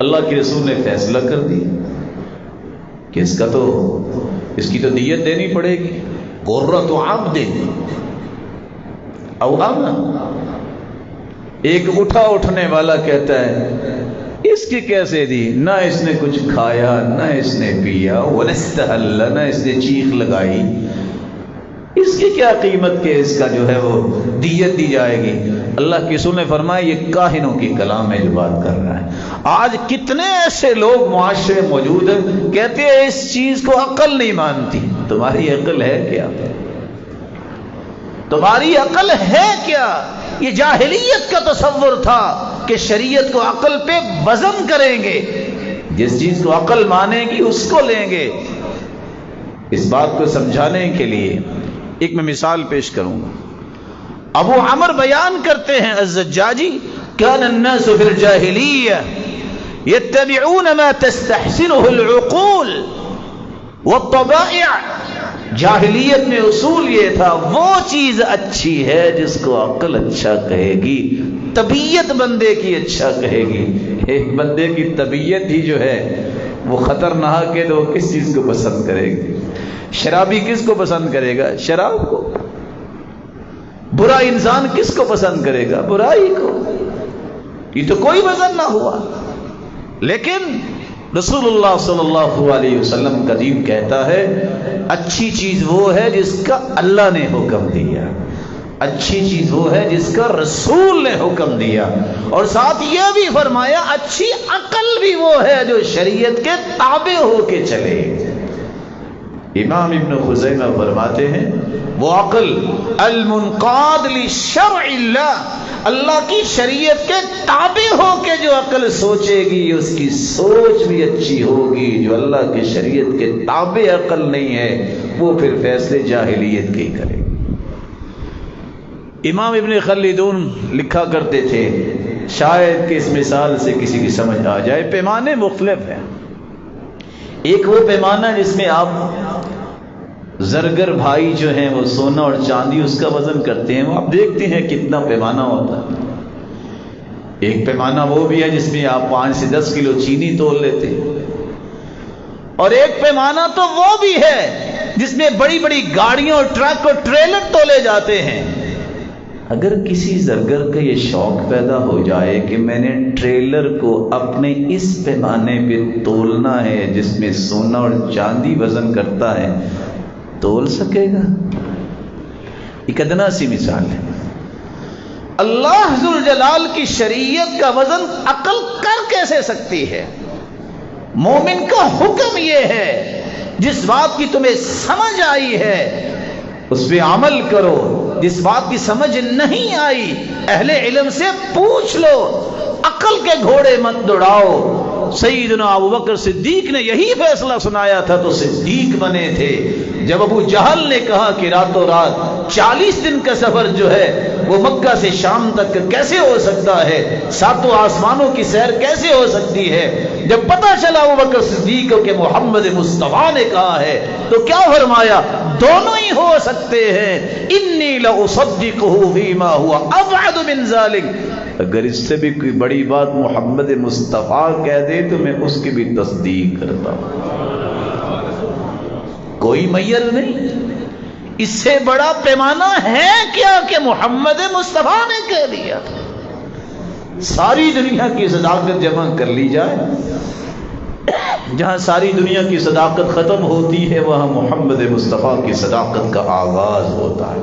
اللہ کے رسول نے فیصلہ کر دیا کہ اس کی تو دیت دینی پڑے گی، غرۃ عبد او امن۔ ایک اٹھنے والا کہتا ہے اس کی کیسے دی؟ نہ اس نے کچھ کھایا، نہ اس نے پیا، ونستحل، نہ اس نے چیخ لگائی، اس کی کیا قیمت کہ اس کا جو ہے وہ دیت دی جائے گی؟ اللہ کے رسول نے فرمایا یہ کاہنوں کی کلام ہے جو بات کر رہا ہے۔ آج کتنے ایسے لوگ معاشرے میں موجود ہیں کہتے ہیں اس چیز کو عقل نہیں مانتی۔ تمہاری عقل ہے کیا؟ تمہاری عقل ہے کیا؟ یہ جاہلیت کا تصور تھا کہ شریعت کو عقل پہ وزن کریں گے، جس چیز کو عقل مانے گی اس کو لیں گے۔ اس بات کو سمجھانے کے لیے ایک میں مثال پیش کروں گا۔ ابو عمر بیان کرتے ہیں الزجاجی، كان الناس في الجاهلية يتبعون ما تستحسنه العقول والطبائع۔ جاہلیت میں اصول یہ تھا وہ چیز اچھی ہے جس کو عقل اچھا کہے گی، طبیعت بندے کی اچھا کہے گی۔ ایک بندے کی طبیعت ہی جو ہے وہ خطرناک ہے تو وہ کس چیز کو پسند کرے گی؟ شرابی کس کو پسند کرے گا؟ شراب کو۔ برا انسان کس کو پسند کرے گا؟ برائی کو۔ یہ تو کوئی وزن نہ ہوا، لیکن رسول اللہ صلی اللہ علیہ وسلم کا دین کہتا ہے اچھی چیز وہ ہے جس کا اللہ نے حکم دیا، اچھی چیز وہ ہے جس کا رسول نے حکم دیا، اور ساتھ یہ بھی فرمایا اچھی عقل بھی وہ ہے جو شریعت کے تابع ہو کے چلے۔ امام ابن خزیمہ فرماتے ہیں وہ عقل المنقاد لشرع اللہ، اللہ کی شریعت کے تابع ہو کے جو عقل سوچے گی اس کی سوچ بھی اچھی ہوگی، جو اللہ کی شریعت کے تابع عقل نہیں ہے وہ پھر فیصلے جاہلیت کے ہی کرے۔ امام ابن خلدون لکھا کرتے تھے شاید کہ اس مثال سے کسی کی سمجھ آ جائے۔ پیمانے مختلف ہیں۔ ایک وہ پیمانہ جس میں آپ زرگر بھائی جو ہیں وہ سونا اور چاندی اس کا وزن کرتے ہیں، وہ آپ دیکھتے ہیں کتنا پیمانہ ہوتا ہے۔ ایک پیمانہ وہ بھی ہے جس میں آپ 5 سے 10 کلو چینی تول لیتے ہیں، اور ایک پیمانہ تو وہ بھی ہے جس میں بڑی بڑی گاڑیوں اور ٹرک اور ٹریلر تولے جاتے ہیں۔ اگر کسی زرگر کا یہ شوق پیدا ہو جائے کہ میں نے ٹریلر کو اپنے اس پیمانے پہ تولنا ہے جس میں سونا اور چاندی وزن کرتا ہے، تول سکے گا؟ ایک ادنا سی مثال ہے۔ اللہ ذوالجلال کی شریعت کا وزن عقل کر کیسے سکتی ہے؟ مومن کا حکم یہ ہے جس بات کی تمہیں سمجھ آئی ہے اس پہ عمل کرو، جس بات کی سمجھ نہیں آئی اہل علم سے پوچھ لو، عقل کے گھوڑے مت دوڑاؤ۔ سیدنا ابوبکر صدیق نے یہی فیصلہ سنایا تھا تو صدیق بنے تھے۔ جب ابو جہل نے کہا کہ راتوں رات 40 دن کا سفر جو ہے وہ مکہ سے شام تک کیسے ہو سکتا ہے، 7 آسمانوں کی سیر کیسے ہو سکتی ہے، جب پتہ چلا ابوبکر صدیق کو کہ محمد مصطفیٰ نے کہا ہے تو کیا فرمایا؟ دونوں ہی ہو سکتے ہیں۔ انی لاصدقہ فیما ہوا ابعد من ذلک، اگر اس سے بھی کوئی بڑی بات محمد مصطفیٰ کہہ دے تو میں اس کی بھی تصدیق کرتا ہوں۔ کوئی میل نہیں۔ اس سے بڑا پیمانہ ہے کیا کہ محمد مصطفیٰ نے کہہ دیا تھا۔ ساری دنیا کی صداقت جمع کر لی جائے، جہاں ساری دنیا کی صداقت ختم ہوتی ہے وہاں محمد مصطفیٰ کی صداقت کا آغاز ہوتا ہے۔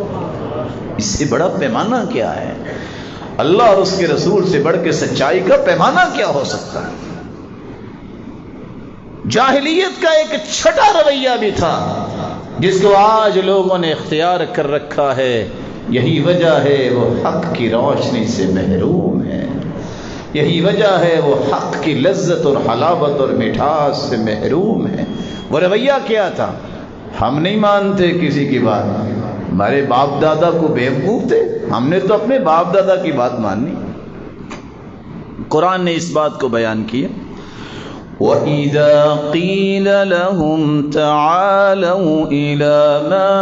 اس سے بڑا پیمانہ کیا ہے؟ اللہ اور اس کے رسول سے بڑھ کے سچائی کا پیمانہ کیا ہو سکتا ہے؟ جاہلیت کا ایک چھٹا رویہ بھی تھا جس کو آج لوگوں نے اختیار کر رکھا ہے۔ یہی وجہ ہے وہ حق کی روشنی سے محروم ہے، یہی وجہ ہے وہ حق کی لذت اور حلاوت اور مٹھاس سے محروم ہے۔ وہ رویہ کیا تھا؟ ہم نہیں مانتے کسی کی بات، ہمارے باپ دادا کو بیوقوف تھے، ہم نے تو اپنے باپ دادا کی بات ماننی۔ قرآن نے اس بات کو بیان کیا، وَإِذَا قِيلَ لَهُمْ تَعَالَوْا إِلَى مَا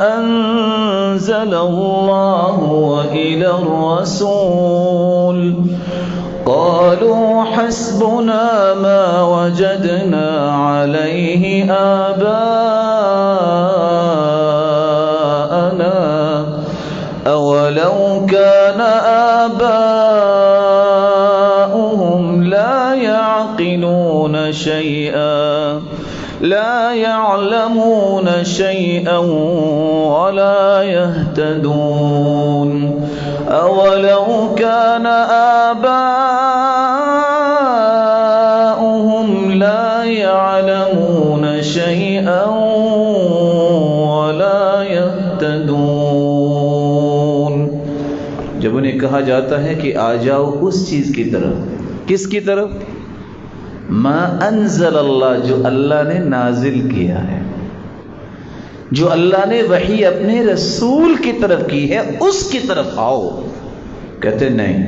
أَنزَلَ اللَّهُ وَإِلَى الرَّسُولِ قَالُوا حَسْبُنَا مَا وَجَدْنَا عَلَيْهِ آبَاءَنَا أَوَلَوْ كَانَ آبَاؤُهُمْ لا يعلمون شيئا ولا يهتدون أولو كان آباؤهم لا يعلمون شيئا ولا يهتدون۔ جب انہیں کہا جاتا ہے کہ آ جاؤ اس چیز کی طرف، کس کی طرف؟ ما انزل اللہ، جو اللہ نے نازل کیا ہے، جو اللہ نے وحی اپنے رسول کی طرف کی ہے اس کی طرف آؤ۔ کہتے نہیں،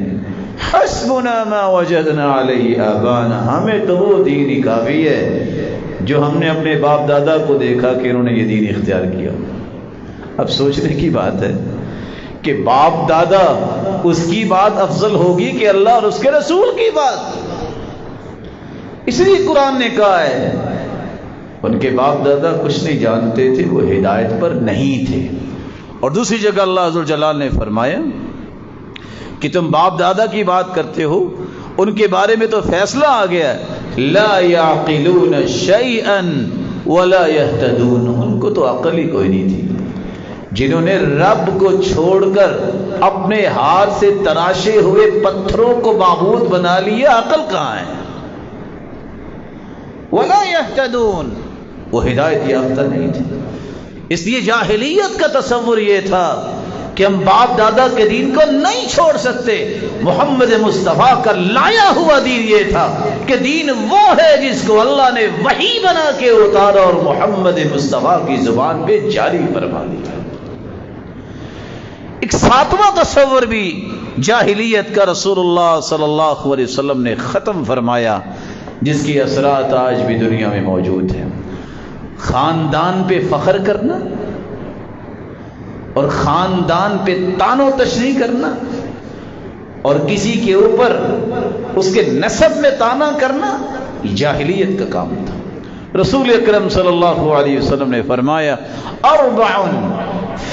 حسبنا ما وجدنا علیہ آبانا، ہمیں تو وہ دین ہی کافی ہے جو ہم نے اپنے باپ دادا کو دیکھا کہ انہوں نے یہ دین اختیار کیا۔ اب سوچنے کی بات ہے کہ باپ دادا اس کی بات افضل ہوگی کہ اللہ اور اس کے رسول کی بات؟ اس لیے قرآن نے کہا ہے ان کے باپ دادا کچھ نہیں جانتے تھے، وہ ہدایت پر نہیں تھے۔ اور دوسری جگہ اللہ ذوالجلال نے فرمایا کہ تم باپ دادا کی بات کرتے ہو، ان کے بارے میں تو فیصلہ آ گیا، لا يعقلون شيئا ولا يهتدون، ان کو تو عقل ہی کوئی نہیں تھی۔ جنہوں نے رب کو چھوڑ کر اپنے ہاتھ سے تراشے ہوئے پتھروں کو معبود بنا لیا، عقل کہاں ہے؟ ولا يهتدون، وہ ہدایت یافتہ نہیں تھے۔ اس لیے جاہلیت کا تصور یہ تھا کہ ہم باپ دادا کے دین کو نہیں چھوڑ سکتے۔ محمد مصطفیٰ کا لایا ہوا دین یہ تھا کہ دین وہ ہے جس کو اللہ نے وحی بنا کے اتارا اور محمد مصطفیٰ کی زبان پہ جاری فرما دیا۔ ایک ساتواں تصور بھی جاہلیت کا رسول اللہ صلی اللہ علیہ وسلم نے ختم فرمایا، جس کی اثرات آج بھی دنیا میں موجود ہیں۔ خاندان پہ فخر کرنا اور خاندان پہ تان و تشریح کرنا اور کسی کے اوپر اس کے نسب میں تانا کرنا، یہ جاہلیت کا کام تھا۔ رسول اکرم صلی اللہ علیہ وسلم نے فرمایا اربع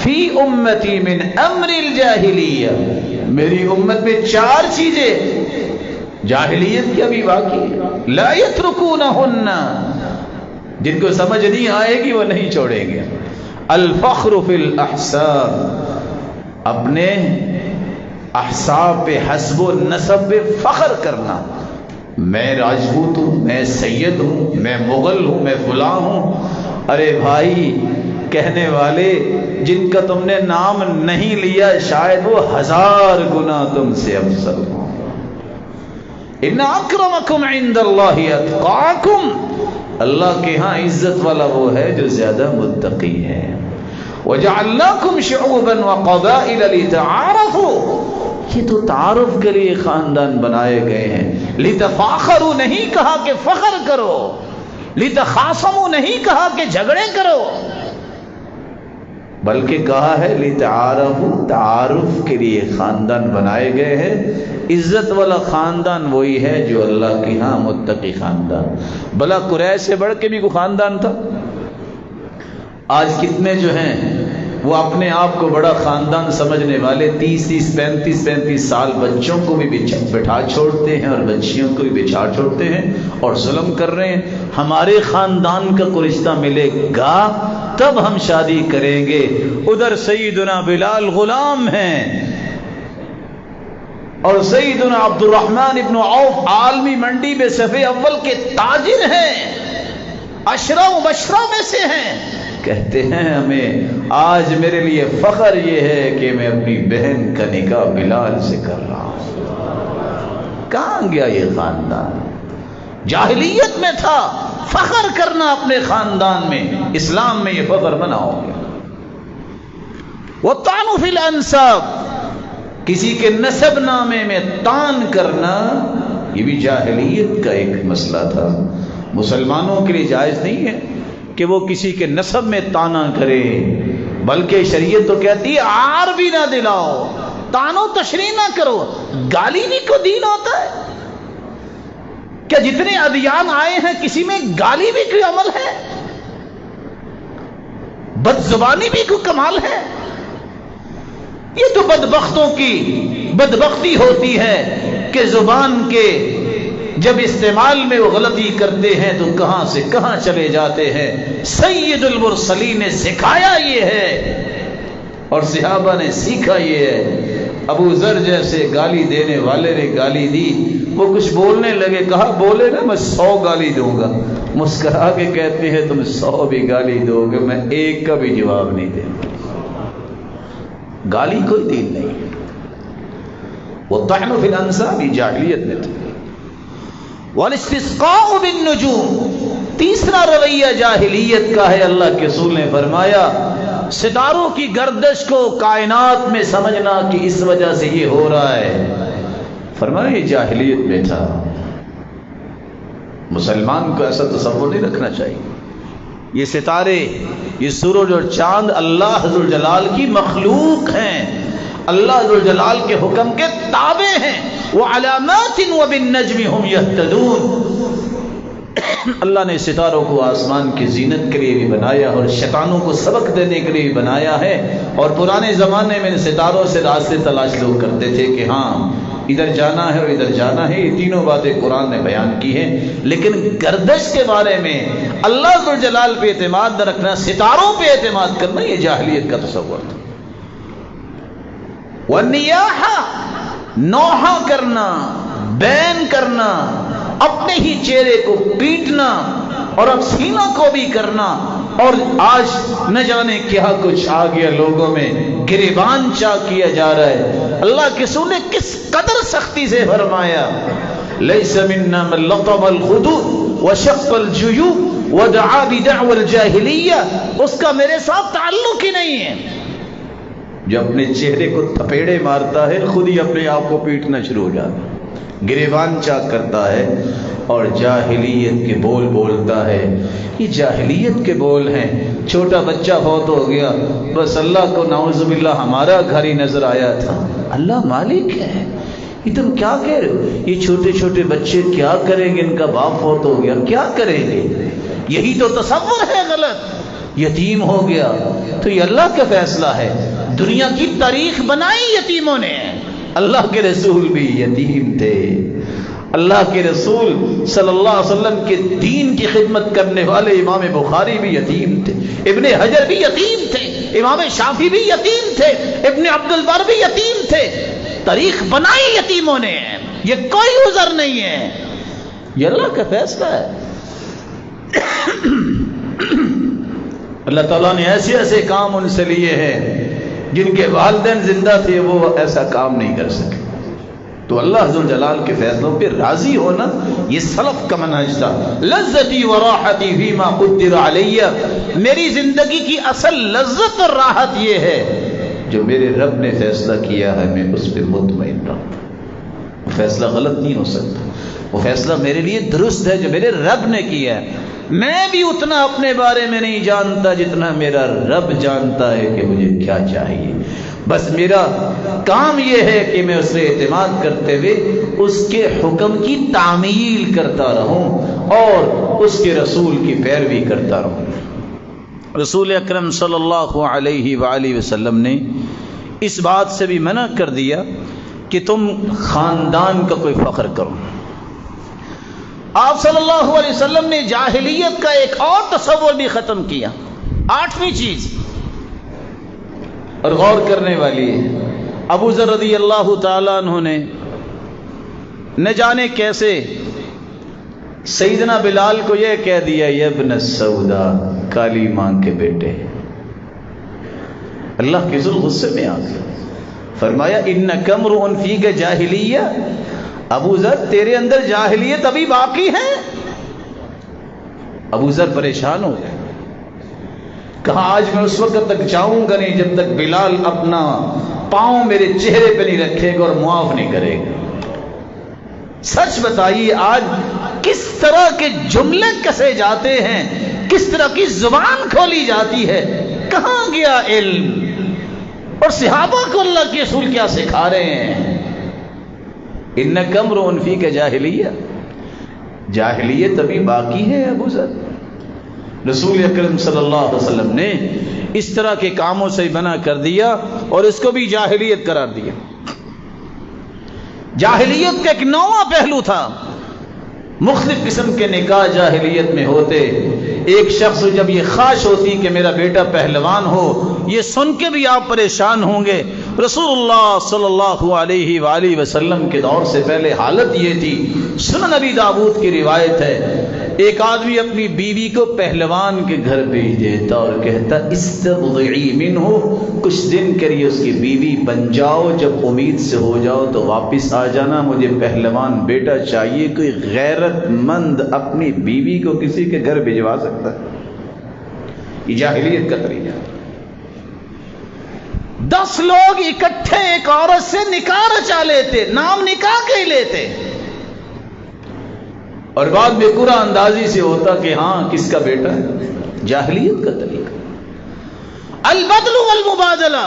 فی امتی من امر الجاہلیہ، میری امت میں 4 چیزیں جاہلیت کی ابھی باقی لا یترکونہن، جن کو سمجھ نہیں آئے گی وہ نہیں چھوڑیں گے۔ الفخر فی الاحساب، اپنے احساب پہ حسب و نسب پہ فخر کرنا، میں راجپوت ہوں، میں سید ہوں، میں مغل ہوں، میں فلاں ہوں۔ ارے بھائی، کہنے والے جن کا تم نے نام نہیں لیا شاید وہ 1000 گنا تم سے افضل ہوں۔ ان اکرمکم عند اللہ اتقاکم، اللہ کے ہاں عزت والا وہ ہے جو زیادہ متقی ہے۔ وجعلناکم شعوبا وقبائل لتعارفوا، یہ تو تعارف کے لیے خاندان بنائے گئے ہیں۔ لتفاخروا نہیں کہا کہ فخر کرو، لتخاصموا نہیں کہا کہ جھگڑے کرو، بلکہ کہا ہے لتعارفوا، تعارف کے لیے خاندان بنائے گئے ہیں۔ عزت والا خاندان وہی ہے جو اللہ کے ہاں متقی خاندان۔ بلا قریش سے بڑھ کے بھی کوئی خاندان تھا؟ آج کتنے جو ہیں وہ اپنے آپ کو بڑا خاندان سمجھنے والے 30-35 سال بچوں کو بھی بٹھا چھوڑتے ہیں اور بچیوں کو بھی بچھا چھوڑتے ہیں اور ظلم کر رہے ہیں۔ ہمارے خاندان کا کوئی رشتہ ملے گا تب ہم شادی کریں گے۔ ادھر سیدنا بلال غلام ہیں اور سیدنا عبد الرحمن ابن عوف عالمی منڈی میں صف اول کے تاجر ہیں، عشرہ مبشرہ میں سے ہیں۔ کہتے ہیں ہمیں آج میرے لیے فخر یہ ہے کہ میں اپنی بہن کا نکاح بلال سے کر رہا ہوں۔ کہاں گیا یہ خاندان؟ جاہلیت میں تھا فخر کرنا اپنے خاندان میں، اسلام میں یہ فخر منع ہو گیا۔ وَالطَّعْنُ فِي الْأَنْسَابِ، کسی کے نسب نامے میں تان کرنا، یہ بھی جاہلیت کا ایک مسئلہ تھا۔ مسلمانوں کے لیے جائز نہیں ہے کہ وہ کسی کے نسب میں تانا کرے، بلکہ شریعت تو کہتی ہے عار بھی نہ دلاؤ، تانو تشریح نہ کرو۔ گالی بھی کو دین ہوتا ہے کیا؟ جتنے ادیان آئے ہیں کسی میں گالی بھی کوئی عمل ہے؟ بد زبانی بھی کوئی کمال ہے؟ یہ تو بدبختوں کی بدبختی ہوتی ہے کہ زبان کے جب استعمال میں وہ غلطی کرتے ہیں تو کہاں سے کہاں چلے جاتے ہیں۔ سید المرسلین نے سکھایا یہ ہے اور صحابہ نے سیکھا یہ ہے۔ ابو ذر جیسے گالی دینے والے نے گالی دی، وہ کچھ بولنے لگے، کہا بولے نا میں 100 گالی دوں گا۔ مسکرا کے کہتے ہیں تم 100 بھی گالی دو گے میں ایک کا بھی جواب نہیں دیں گا۔ گالی کوئی دین نہیں۔ وَالطَّعْنُ فِي الْأَنْسَابِ جاہلیت میں تھا۔ وَالِاسْتِسْقَاءُ بِالنُّجُومِ، تیسرا رویہ جاہلیت کا ہے۔ اللہ کے رسول نے فرمایا ستاروں کی گردش کو کائنات میں سمجھنا کہ اس وجہ سے یہ ہو رہا ہے، فرمایا یہ جاہلیت میں تھا۔ مسلمان کو ایسا تصور نہیں رکھنا چاہیے۔ یہ ستارے، یہ سورج اور چاند اللہ ذوالجلال کی مخلوق ہیں، اللہ ذوالجلال کے حکم کے تابع ہیں۔ وعلامات وبالنجم هم يهتدون، اللہ نے ستاروں کو آسمان کی زینت کے لیے بھی بنایا اور شیطانوں کو سبق دینے کے لیے بھی بنایا ہے۔ اور پرانے زمانے میں ستاروں سے راستے تلاش لوگ کرتے تھے کہ ہاں ادھر جانا ہے اور ادھر جانا ہے، یہ تینوں باتیں قرآن نے بیان کی ہیں۔ لیکن گردش کے بارے میں اللہ ذوالجلال پہ اعتماد نہ رکھنا، ستاروں پہ اعتماد کرنا، یہ جاہلیت کا تصور تھا۔ والنیاحہ، نوحہ کرنا، بین کرنا، اپنے ہی چہرے کو پیٹنا اور اب سینہ کو بھی کرنا، اور آج نہ جانے کیا کچھ آ گیا لوگوں میں، گریبان چاک کیا جا رہا ہے۔ اللہ کے رسول نے کس قدر سختی سے فرمایا لیس منا من لطم الخدود وشق الجیوب ودعا بدعوى الجاہلیہ، اس کا میرے ساتھ تعلق ہی نہیں ہے۔ جو اپنے چہرے کو تھپیڑے مارتا ہے خود ہی اپنے آپ کو پیٹنا شروع ہو جاتا ہے، گریبان چاک کرتا ہے اور جاہلیت کے بول بولتا ہے۔ یہ جاہلیت کے بول ہیں۔ چھوٹا بچہ فوت ہو گیا، بس اللہ کو نعوذ باللہ ہمارا گھر ہی نظر آیا تھا، اللہ مالک ہے۔ یہ تم کیا کہہ رہے ہو؟ یہ چھوٹے چھوٹے بچے کیا کریں گے؟ ان کا باپ فوت ہو گیا، کیا کریں گے؟ یہی تو تصور ہے غلط۔ یتیم ہو گیا تو یہ اللہ کا فیصلہ ہے۔ دنیا کی تاریخ بنائی یتیموں نے۔ اللہ کے رسول بھی یتیم تھے، اللہ کے رسول صلی اللہ علیہ وسلم کے دین کی خدمت کرنے والے امام بخاری بھی یتیم تھے، ابن حجر بھی یتیم تھے، امام شافعی بھی یتیم تھے، ابن عبد البر بھی یتیم تھے۔ تاریخ بنائی یتیموں نے، یہ کوئی عذر نہیں ہے، یہ اللہ کا فیصلہ ہے۔ اللہ تعالیٰ نے ایسے ایسے کام ان سے لیے ہیں جن کے والدین زندہ تھے وہ ایسا کام نہیں کر سکے۔ تو اللہ ذوالجلال کے فیصلوں پہ راضی ہونا یہ سلف کا منہج تھا۔ لذتی و راحتی فیما قدر علی، میری زندگی کی اصل لذت اور راحت یہ ہے جو میرے رب نے فیصلہ کیا ہے میں اس پہ مطمئن رہوں۔ وہ فیصلہ غلط نہیں ہو سکتا، وہ فیصلہ میرے لیے درست ہے جو میرے رب نے کیا ہے۔ میں بھی اتنا اپنے بارے میں نہیں جانتا جتنا میرا رب جانتا ہے کہ مجھے کیا چاہیے۔ بس میرا کام یہ ہے کہ میں اس سے اعتماد کرتے ہوئے اس کے حکم کی تعمیل کرتا رہوں اور اس کے رسول کی پیروی کرتا رہوں۔ رسول اکرم صلی اللہ علیہ وآلہ وسلم نے اس بات سے بھی منع کر دیا کہ تم خاندان کا کوئی فخر کرو۔ آپ صلی اللہ علیہ وسلم نے جاہلیت کا ایک اور تصور بھی ختم کیا، 8ویں چیز، اور غور کرنے والی ہے۔ ابو ذر رضی اللہ تعالیٰ عنہ نے نہ جانے کیسے سیدنا بلال کو یہ کہہ دیا، یا ابن السودا، کالی ماں کے بیٹے۔ اللہ کے ذل غصے میں آ گیا، فرمایا انک امرؤ فیک جاہلیہ، ابو ذر تیرے اندر جاہلیت ابھی باقی ہے۔ ابو ذر پریشان ہو گئے، کہا آج میں اس وقت تک جاؤں گا نہیں جب تک بلال اپنا پاؤں میرے چہرے پہ نہیں رکھے گا اور معاف نہیں کرے گا۔ سچ بتائیے آج کس طرح کے جملے کسے جاتے ہیں، کس طرح کی زبان کھولی جاتی ہے، کہاں گیا علم؟ اور صحابہ کو اللہ کے رسول کیا سکھا رہے ہیں؟ انک امرؤ فیک جاہلیہ، جاہلیت ابھی باقی ہے ابو ذر۔ رسول اکرم صلی اللہ علیہ وسلم نے اس طرح کے کاموں سے منع کر دیا اور اس کو بھی جاہلیت قرار دیا۔ جاہلیت کا ایک نواں پہلو تھا، مختلف قسم کے نکاح جاہلیت میں ہوتے۔ ایک شخص جب یہ خواہش ہوتی کہ میرا بیٹا پہلوان ہو، یہ سن کے بھی آپ پریشان ہوں گے، رسول اللہ صلی اللہ علیہ وآلہ وسلم کے دور سے پہلے حالت یہ تھی۔ سنن نبی داؤد کی روایت ہے، ایک آدمی اپنی بیوی کو پہلوان کے گھر بھیج دیتا اور کہتا استبضعی منہ، کچھ دن کے لیے اس کی بیوی بن جاؤ، جب امید سے ہو جاؤ تو واپس آ جانا، مجھے پہلوان بیٹا چاہیے۔ کوئی غیرت مند اپنی بیوی کو کسی کے گھر بھجوا سکتا ہے؟ یہ جاہلیت کا طریقہ۔ 10 لوگ اکٹھے ایک عورت سے نکاح رچا لیتے، نام نکاح کے ہی لیتے، اور بعد میں پورا اندازی سے ہوتا کہ ہاں کس کا بیٹا ہے۔ جاہلیت کا طریقہ۔ البدل والمبادلہ،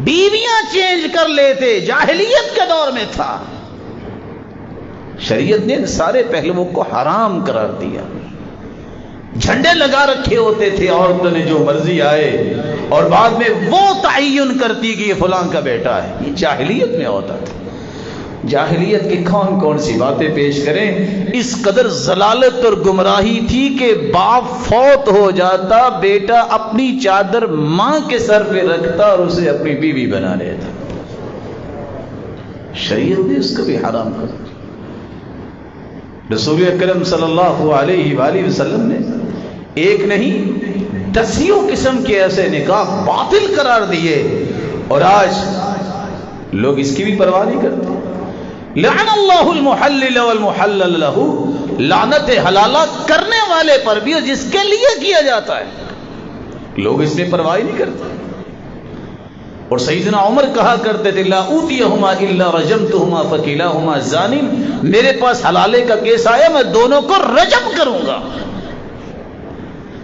بیویاں چینج کر لیتے، جاہلیت کے دور میں تھا۔ شریعت نے سارے پہلوؤں کو حرام قرار دیا۔ جھنڈے لگا رکھے ہوتے تھے عورتوں نے جو مرضی آئے، اور بعد میں وہ تعین کرتی کہ یہ فلاں کا بیٹا ہے۔ یہ جاہلیت میں ہوتا تھا۔ جاہلیت کی کون کون سی باتیں پیش کریں، اس قدر ضلالت اور گمراہی تھی کہ باپ فوت ہو جاتا، بیٹا اپنی چادر ماں کے سر پہ رکھتا اور اسے اپنی بیوی بنا لیتا۔ شریعت نے اس کو بھی حرام کر دیا۔ رسول اکرم صلی اللہ علیہ وآلہ وسلم نے ایک نہیں 10 قسم کے ایسے نکاح باطل قرار دیے، اور آج لوگ اس کی بھی پرواہ نہیں کرتے۔ لعن اللہ المحلل والمحلل لہ، لعنت حلالہ کرنے والے پر بھی اور جس کے لیے کیا جاتا ہے، لوگ اس میں پرواہ نہیں کرتے۔ اور سیدنا عمر کہا کرتے تھے لا اوتیہما الا رجمتہما فکلاہما زان، میرے پاس حلالے کا کیس آیا میں دونوں کو رجم کروں گا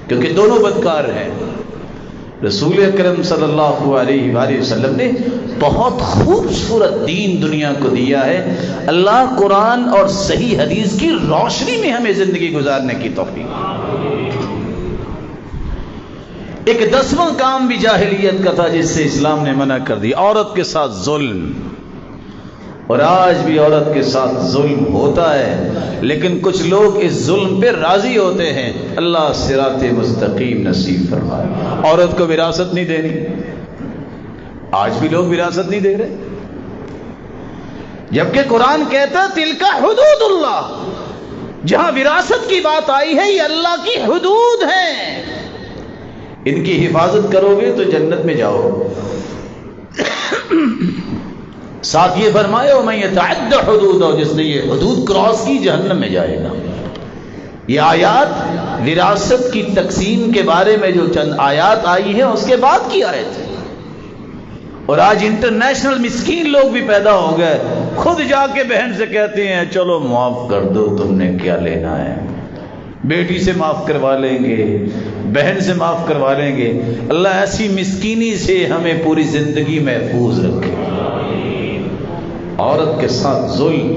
کیونکہ دونوں بدکار ہیں۔ رسول اکرم صلی اللہ علیہ وآلہ وسلم نے بہت خوبصورت دین دنیا کو دیا ہے۔ اللہ قرآن اور صحیح حدیث کی روشنی میں ہمیں زندگی گزارنے کی توفیق۔ ایک 10واں کام بھی جاہلیت کا تھا جس سے اسلام نے منع کر دیا، عورت کے ساتھ ظلم۔ اور آج بھی عورت کے ساتھ ظلم ہوتا ہے، لیکن کچھ لوگ اس ظلم پہ راضی ہوتے ہیں۔ اللہ صراط مستقیم نصیب فرمائے۔ عورت کو وراثت نہیں دینی، آج بھی لوگ وراثت نہیں دے رہے، جبکہ قرآن کہتا ہے تلک حدود اللہ، جہاں وراثت کی بات آئی ہے یہ اللہ کی حدود ہیں، ان کی حفاظت کرو گے تو جنت میں جاؤ۔ ساتھ یہ فرمایا وَمَن يَتَعَدَّ حُدُودَهُ، جس نے یہ حدود کراس کی جہنم میں جائے گا۔ یہ آیات وراثت کی تقسیم کے بارے میں جو چند آیات آئی ہیں اس کے بعد کی آیت ہے۔ اور آج انٹرنیشنل مسکین لوگ بھی پیدا ہو گئے، خود جا کے بہن سے کہتے ہیں چلو معاف کر دو، تم نے کیا لینا ہے، بیٹی سے معاف کروا لیں گے، بہن سے معاف کروا لیں گے۔ اللہ ایسی مسکینی سے ہمیں پوری زندگی محفوظ رکھے۔ عورت کے ساتھ ظلم،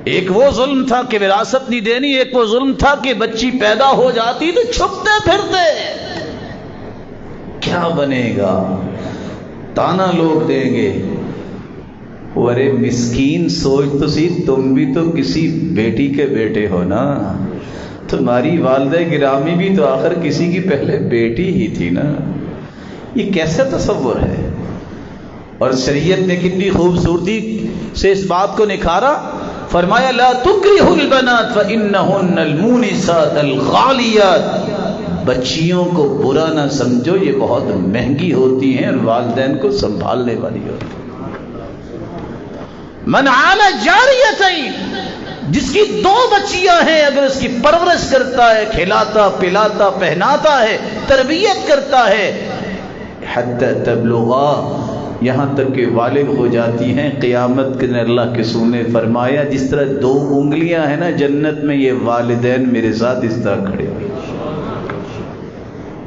ایک وہ ظلم تھا کہ وراثت نہیں دینی، ایک وہ ظلم تھا کہ بچی پیدا ہو جاتی تو چھپتے پھرتے، کیا بنے گا، تانا لوگ دیں گے۔ ارے مسکین سوچ تو سی، تم بھی تو کسی بیٹی کے بیٹے ہو نا، تمہاری والدہ گرامی بھی تو آخر کسی کی پہلے بیٹی ہی تھی نا۔ یہ کیسا تصور ہے؟ اور شریعت نے کتنی خوبصورتی سے اس بات کو نکھارا، فرمایا لا تکرہوا البنات فإنہن المونسات الغالیات، بچیوں کو برا نہ سمجھو، یہ بہت مہنگی ہوتی ہیں اور والدین کو سنبھالنے والی ہوتی ہیں۔ من عال جاریتین، جس کی 2 بچیاں ہیں، اگر اس کی پرورش کرتا ہے، کھلاتا پلاتا پہناتا ہے، تربیت کرتا ہے، حتی تبلغا، یہاں تک کہ بالغ ہو جاتی ہیں، قیامت کے دن اللہ کے رسول نے فرمایا جس طرح 2 انگلیاں ہیں نا جنت میں، یہ والدین میرے ساتھ اس طرح کھڑے ہوئے۔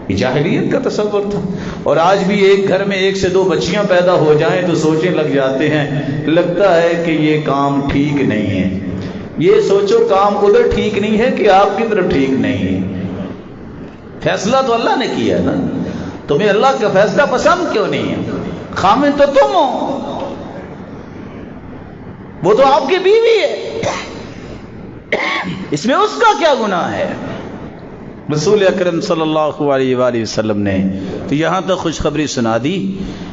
یہ جاہلیت کا تصور تھا۔ اور آج بھی ایک گھر میں 1 سے 2 بچیاں پیدا ہو جائیں تو سوچیں لگ جاتے ہیں، لگتا ہے کہ یہ کام ٹھیک نہیں ہے۔ یہ سوچو کام ادھر ٹھیک نہیں ہے کہ آپ کی طرف ٹھیک نہیں ہے، فیصلہ تو اللہ نے کیا ہے نا، تمہیں اللہ کا فیصلہ پسند کیوں نہیں ہے؟ خامن تو تم ہو، وہ تو آپ کی بیوی ہے، اس میں اس کا کیا گناہ ہے؟ رسول اکرم صلی اللہ علیہ وآلہ وسلم نے تو یہاں تک خوشخبری سنا دی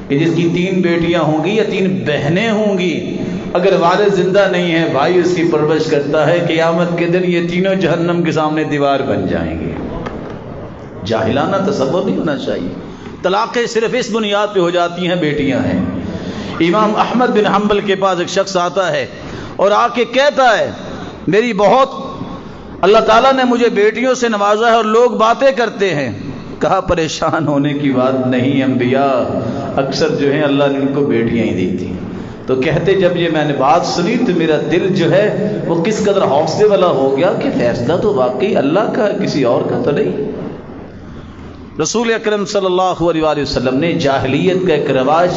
کہ جس کی 3 بیٹیاں ہوں گی یا 3 بہنیں ہوں گی، اگر والد زندہ نہیں ہے، بھائی اس کی پرورش کرتا ہے، قیامت کے دن یہ تینوں جہنم کے سامنے دیوار بن جائیں گے۔ جاہلانہ تصور نہیں ہونا چاہیے۔ طلاقیں صرف اس بنیاد پہ ہو جاتی ہیں بیٹیاں ہیں۔ امام احمد بن حنبل کے پاس ایک شخص آتا ہے اور آ کے کہتا ہے میری بہت اللہ تعالیٰ نے مجھے بیٹیوں سے نوازا ہے اور لوگ باتیں کرتے ہیں۔ کہا پریشان ہونے کی بات نہیں، انبیاء اکثر جو ہیں اللہ نے ان کو بیٹیاں ہی دی تھی۔ تو کہتے جب یہ میں نے بات سنی تو میرا دل جو ہے وہ کس قدر حوصلے والا ہو گیا کہ فیصلہ تو واقعی اللہ کا، کسی اور کا تو نہیں۔ رسول اکرم صلی اللہ علیہ وآلہ وسلم نے جاہلیت کا ایک رواج،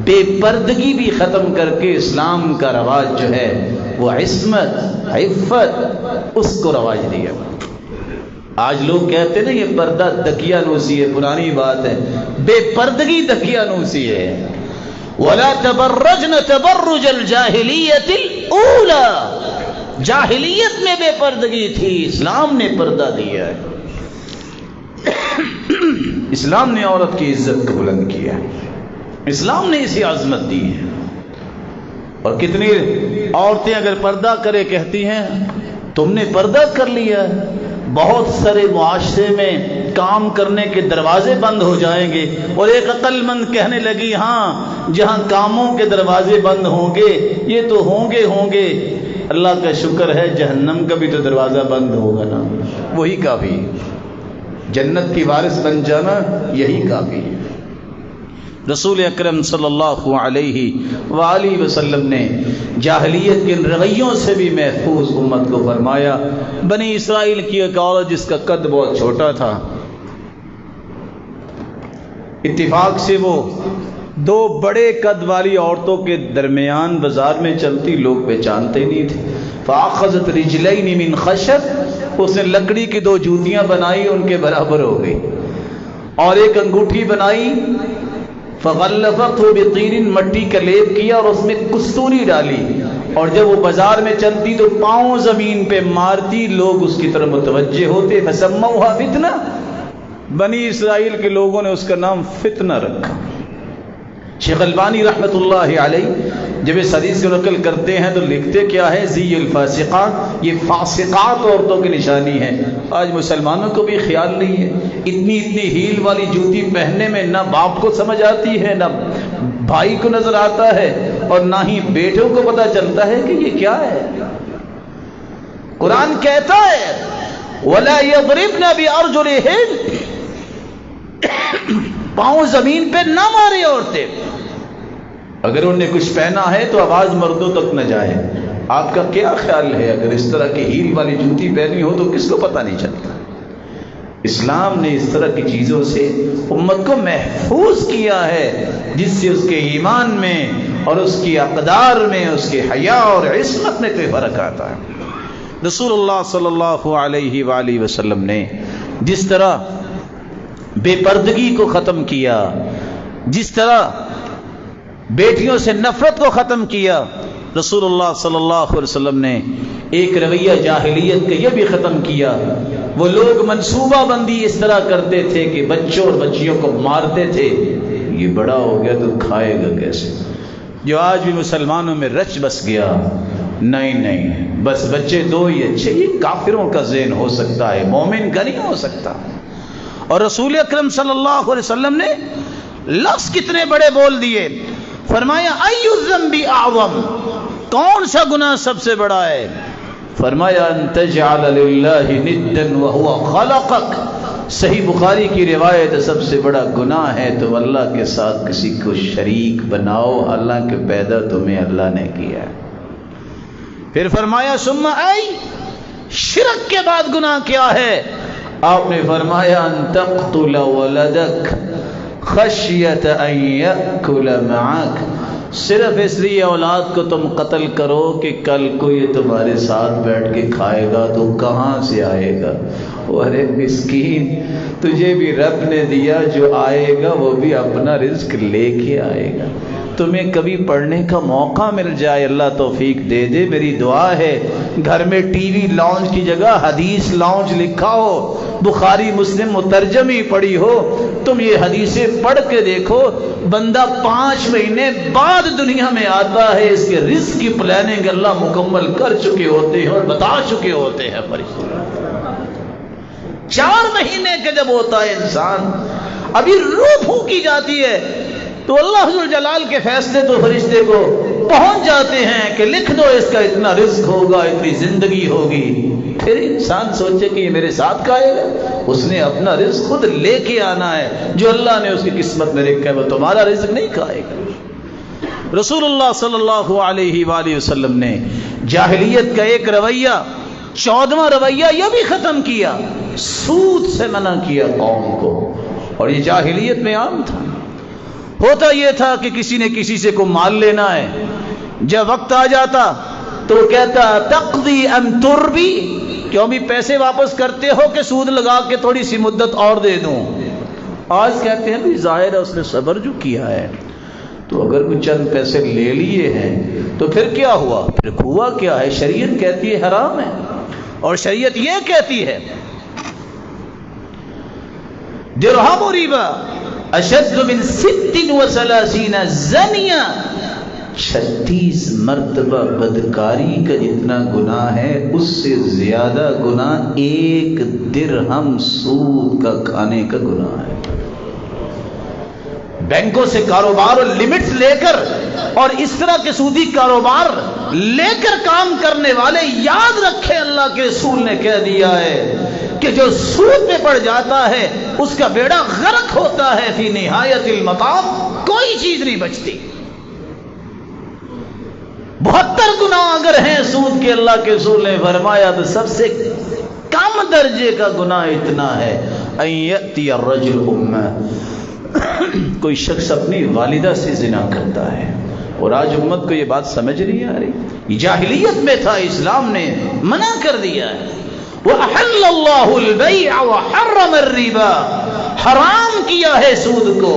بے پردگی بھی ختم کر کے اسلام کا رواج جو ہے وہ عصمت، عفت، اس کو رواج دیا۔ آج لوگ کہتے ہیں نا یہ پردہ دکیا نوسی ہے، پرانی بات ہے، بے پردگی دکیا نوسی ہے۔ وَلَا تَبَرَّجْنَ تَبَرُّجَ الْجَاهِلِيَّةِ الْأُولَى، جاہلیت میں بے پردگی تھی، اسلام نے پردہ دیا ہے۔ اسلام نے عورت کی عزت کو بلند کیا ہے، اسلام نے اسے عظمت دی ہے۔ اور کتنی عورتیں اگر پردہ کرے کہتی ہیں تم نے پردہ کر لیا ہے۔ بہت سارے معاشرے میں کام کرنے کے دروازے بند ہو جائیں گے اور ایک عقل مند کہنے لگی ہاں جہاں کاموں کے دروازے بند ہوں گے یہ تو ہوں گے، اللہ کا شکر ہے جہنم کا بھی تو دروازہ بند ہوگا نا، وہی کافی ہے، جنت کی وارث بن جانا یہی کافی ہے۔ رسول اکرم صلی اللہ علیہ وآلہ وسلم نے جاہلیت کے ان رویوں سے بھی محفوظ امت کو فرمایا. بنی اسرائیل کی ایک عورت جس کا قد بہت چھوٹا تھا، اتفاق سے وہ دو بڑے قد والی عورتوں کے درمیان بازار میں چلتی، لوگ پہچانتے نہیں تھے. فاخذت رجلین من خشب، اس نے لکڑی کی دو جوتیاں بنائی، ان کے برابر ہو گئی، اور ایک انگوٹھی بنائی. فغلفته بطین، مٹی کا لیپ کیا اور اس میں کستوری ڈالی، اور جب وہ بازار میں چلتی تو پاؤں زمین پہ مارتی، لوگ اس کی طرف متوجہ ہوتے. فسموها فتنہ، بنی اسرائیل کے لوگوں نے اس کا نام فتنہ رکھا. شیخ البانی رحمۃ اللہ علیہ جب اس حدیث کو نقل کرتے ہیں تو لکھتے کیا ہے، زی الفاسقات، یہ فاسقات عورتوں کی نشانی ہے. آج مسلمانوں کو بھی خیال نہیں ہے، اتنی ہیل والی جوتی پہننے میں نہ باپ کو سمجھ آتی ہے، نہ بھائی کو نظر آتا ہے، اور نہ ہی بیٹوں کو پتہ چلتا ہے کہ یہ کیا ہے. قرآن کہتا ہے وَلَا يَضْرِبْنَ بِأَرْجُلِهِنَّ، پاؤں زمین پہ نہ مارے عورتیں. اگر انہوں نے کچھ پہنا ہے تو آواز مردوں تک نہ جائے. آپ کا کیا خیال ہے اگر اس طرح کی ہیل والی جوتی پہنی ہو تو کس کو پتہ نہیں چلتا؟ اسلام نے اس طرح کی چیزوں سے امت کو محفوظ کیا ہے، جس سے اس کے ایمان میں اور اس کی اقدار میں، اس کے حیا اور عصمت میں کوئی فرق آتا ہے. رسول اللہ صلی اللہ علیہ وآلہ وسلم نے جس طرح بے پردگی کو ختم کیا، جس طرح بیٹیوں سے نفرت کو ختم کیا، رسول اللہ صلی اللہ علیہ وسلم نے ایک رویہ جاہلیت کا یہ بھی ختم کیا. وہ لوگ منصوبہ بندی اس طرح کرتے تھے کہ بچوں اور بچیوں کو مارتے تھے، یہ بڑا ہو گیا تو کھائے گا کیسے. جو آج بھی مسلمانوں میں رچ بس گیا، نہیں بس بچے دو ہی اچھے، یہ کافروں کا ذہن ہو سکتا ہے، مومن کا نہیں ہو سکتا. اور رسول اکرم صلی اللہ علیہ وسلم نے لفظ کتنے بڑے بول دیے. فرمایا ای الذنب اعظم، کون سا گناہ سب سے بڑا ہے؟ فرمایا ان تجعل للہ ندا وهو خلقک. صحیح بخاری کی روایت، سب سے بڑا گناہ ہے تو اللہ کے ساتھ کسی کو شریک بناؤ، حالانکہ پیدا تمہیں اللہ نے کیا ہے. پھر فرمایا ثم ای، شرک کے بعد گناہ کیا ہے؟ آپ نے فرمایا ان تقتل ولدک خشیت ان یأکل معک، صرف اس لیے اولاد کو تم قتل کرو کہ کل کو یہ تمہارے ساتھ بیٹھ کے کھائے گا تو کہاں سے آئے گا. ارے مسکین، تجھے بھی رب نے دیا، جو آئے گا وہ بھی اپنا رزق لے کے آئے گا. تمہیں کبھی پڑھنے کا موقع مل جائے، اللہ توفیق دے دے، میری دعا ہے گھر میں ٹی وی لاؤنج کی جگہ حدیث لاؤنج لکھا ہو، بخاری مسلم مترجمی پڑھی ہو، تم یہ حدیثیں پڑھ کے دیکھو. بندہ 5 مہینے بعد دنیا میں آتا ہے، اس کے رزق کی پلاننگ اللہ مکمل کر چکے ہوتے ہیں اور بتا چکے ہوتے ہیں. فرشتے 4 مہینے کے جب ہوتا ہے انسان، ابھی روح پھونکی جاتی ہے تو اللہ ذو الجلال کے فیصلے تو فرشتے کو پہنچ جاتے ہیں کہ لکھ دو اس کا اتنا رزق ہوگا، اتنی زندگی ہوگی. پھر انسان سوچے کہ یہ میرے ساتھ کھائے گا؟ اس نے اپنا رزق خود لے کے آنا ہے، جو اللہ نے اس کی قسمت میں رکھا ہے وہ تمہارا رزق نہیں کھائے گا. رسول اللہ صلی اللہ علیہ وآلہ وسلم نے جاہلیت کا ایک رویہ، 14واں رویہ یہ بھی ختم کیا، سود سے منع کیا قوم کو. اور یہ جاہلیت میں عام تھا. ہوتا یہ تھا کہ کسی نے کسی سے کو مال لینا ہے، جب وقت آ جاتا تو کہتا تقضی ام تربی، کیوں بھی پیسے واپس کرتے ہو کہ سود لگا کے تھوڑی سی مدت اور دے دوں. آج کہتے ہیں بھی ظاہر ہے اس نے صبر جو کیا ہے، تو اگر کوئی چند پیسے لے لیے ہیں تو پھر کیا ہوا؟ پھر ہوا کیا ہے؟ شریعت کہتی ہے حرام ہے، اور شریعت یہ کہتی ہے درہم و ربا اشد من 36 زنیہ، 36 مرتبہ بدکاری کا جتنا گناہ ہے اس سے زیادہ گناہ 1 درہم سود کا کھانے کا گناہ ہے. بینکوں سے کاروبار اور لمٹس لے کر اور اس طرح کے سودی کاروبار لے کر کام کرنے والے، یاد رکھیں اللہ کے رسول نے کہہ دیا ہے کہ جو سود میں پڑ جاتا ہے اس کا بیڑا غرق ہوتا ہے، فی نہایت المطاف کوئی چیز نہیں بچتی۔ 72 گناہ اگر ہیں سود کے، اللہ کے رسول نے فرمایا تو سب سے کم درجے کا گناہ اتنا ہے، ان یأتی الرجل امہ، کوئی شخص اپنی والدہ سے زنا کرتا ہے۔ اور آج امت کو یہ بات سمجھ نہیں آ رہی، یہ جاہلیت میں تھا، اسلام نے منع کر دیا ہے۔ وَأَحَلَّ اللَّهُ الْبَيْعَ وَحَرَّمَ الرِّبَا، حرام کیا ہے سود کو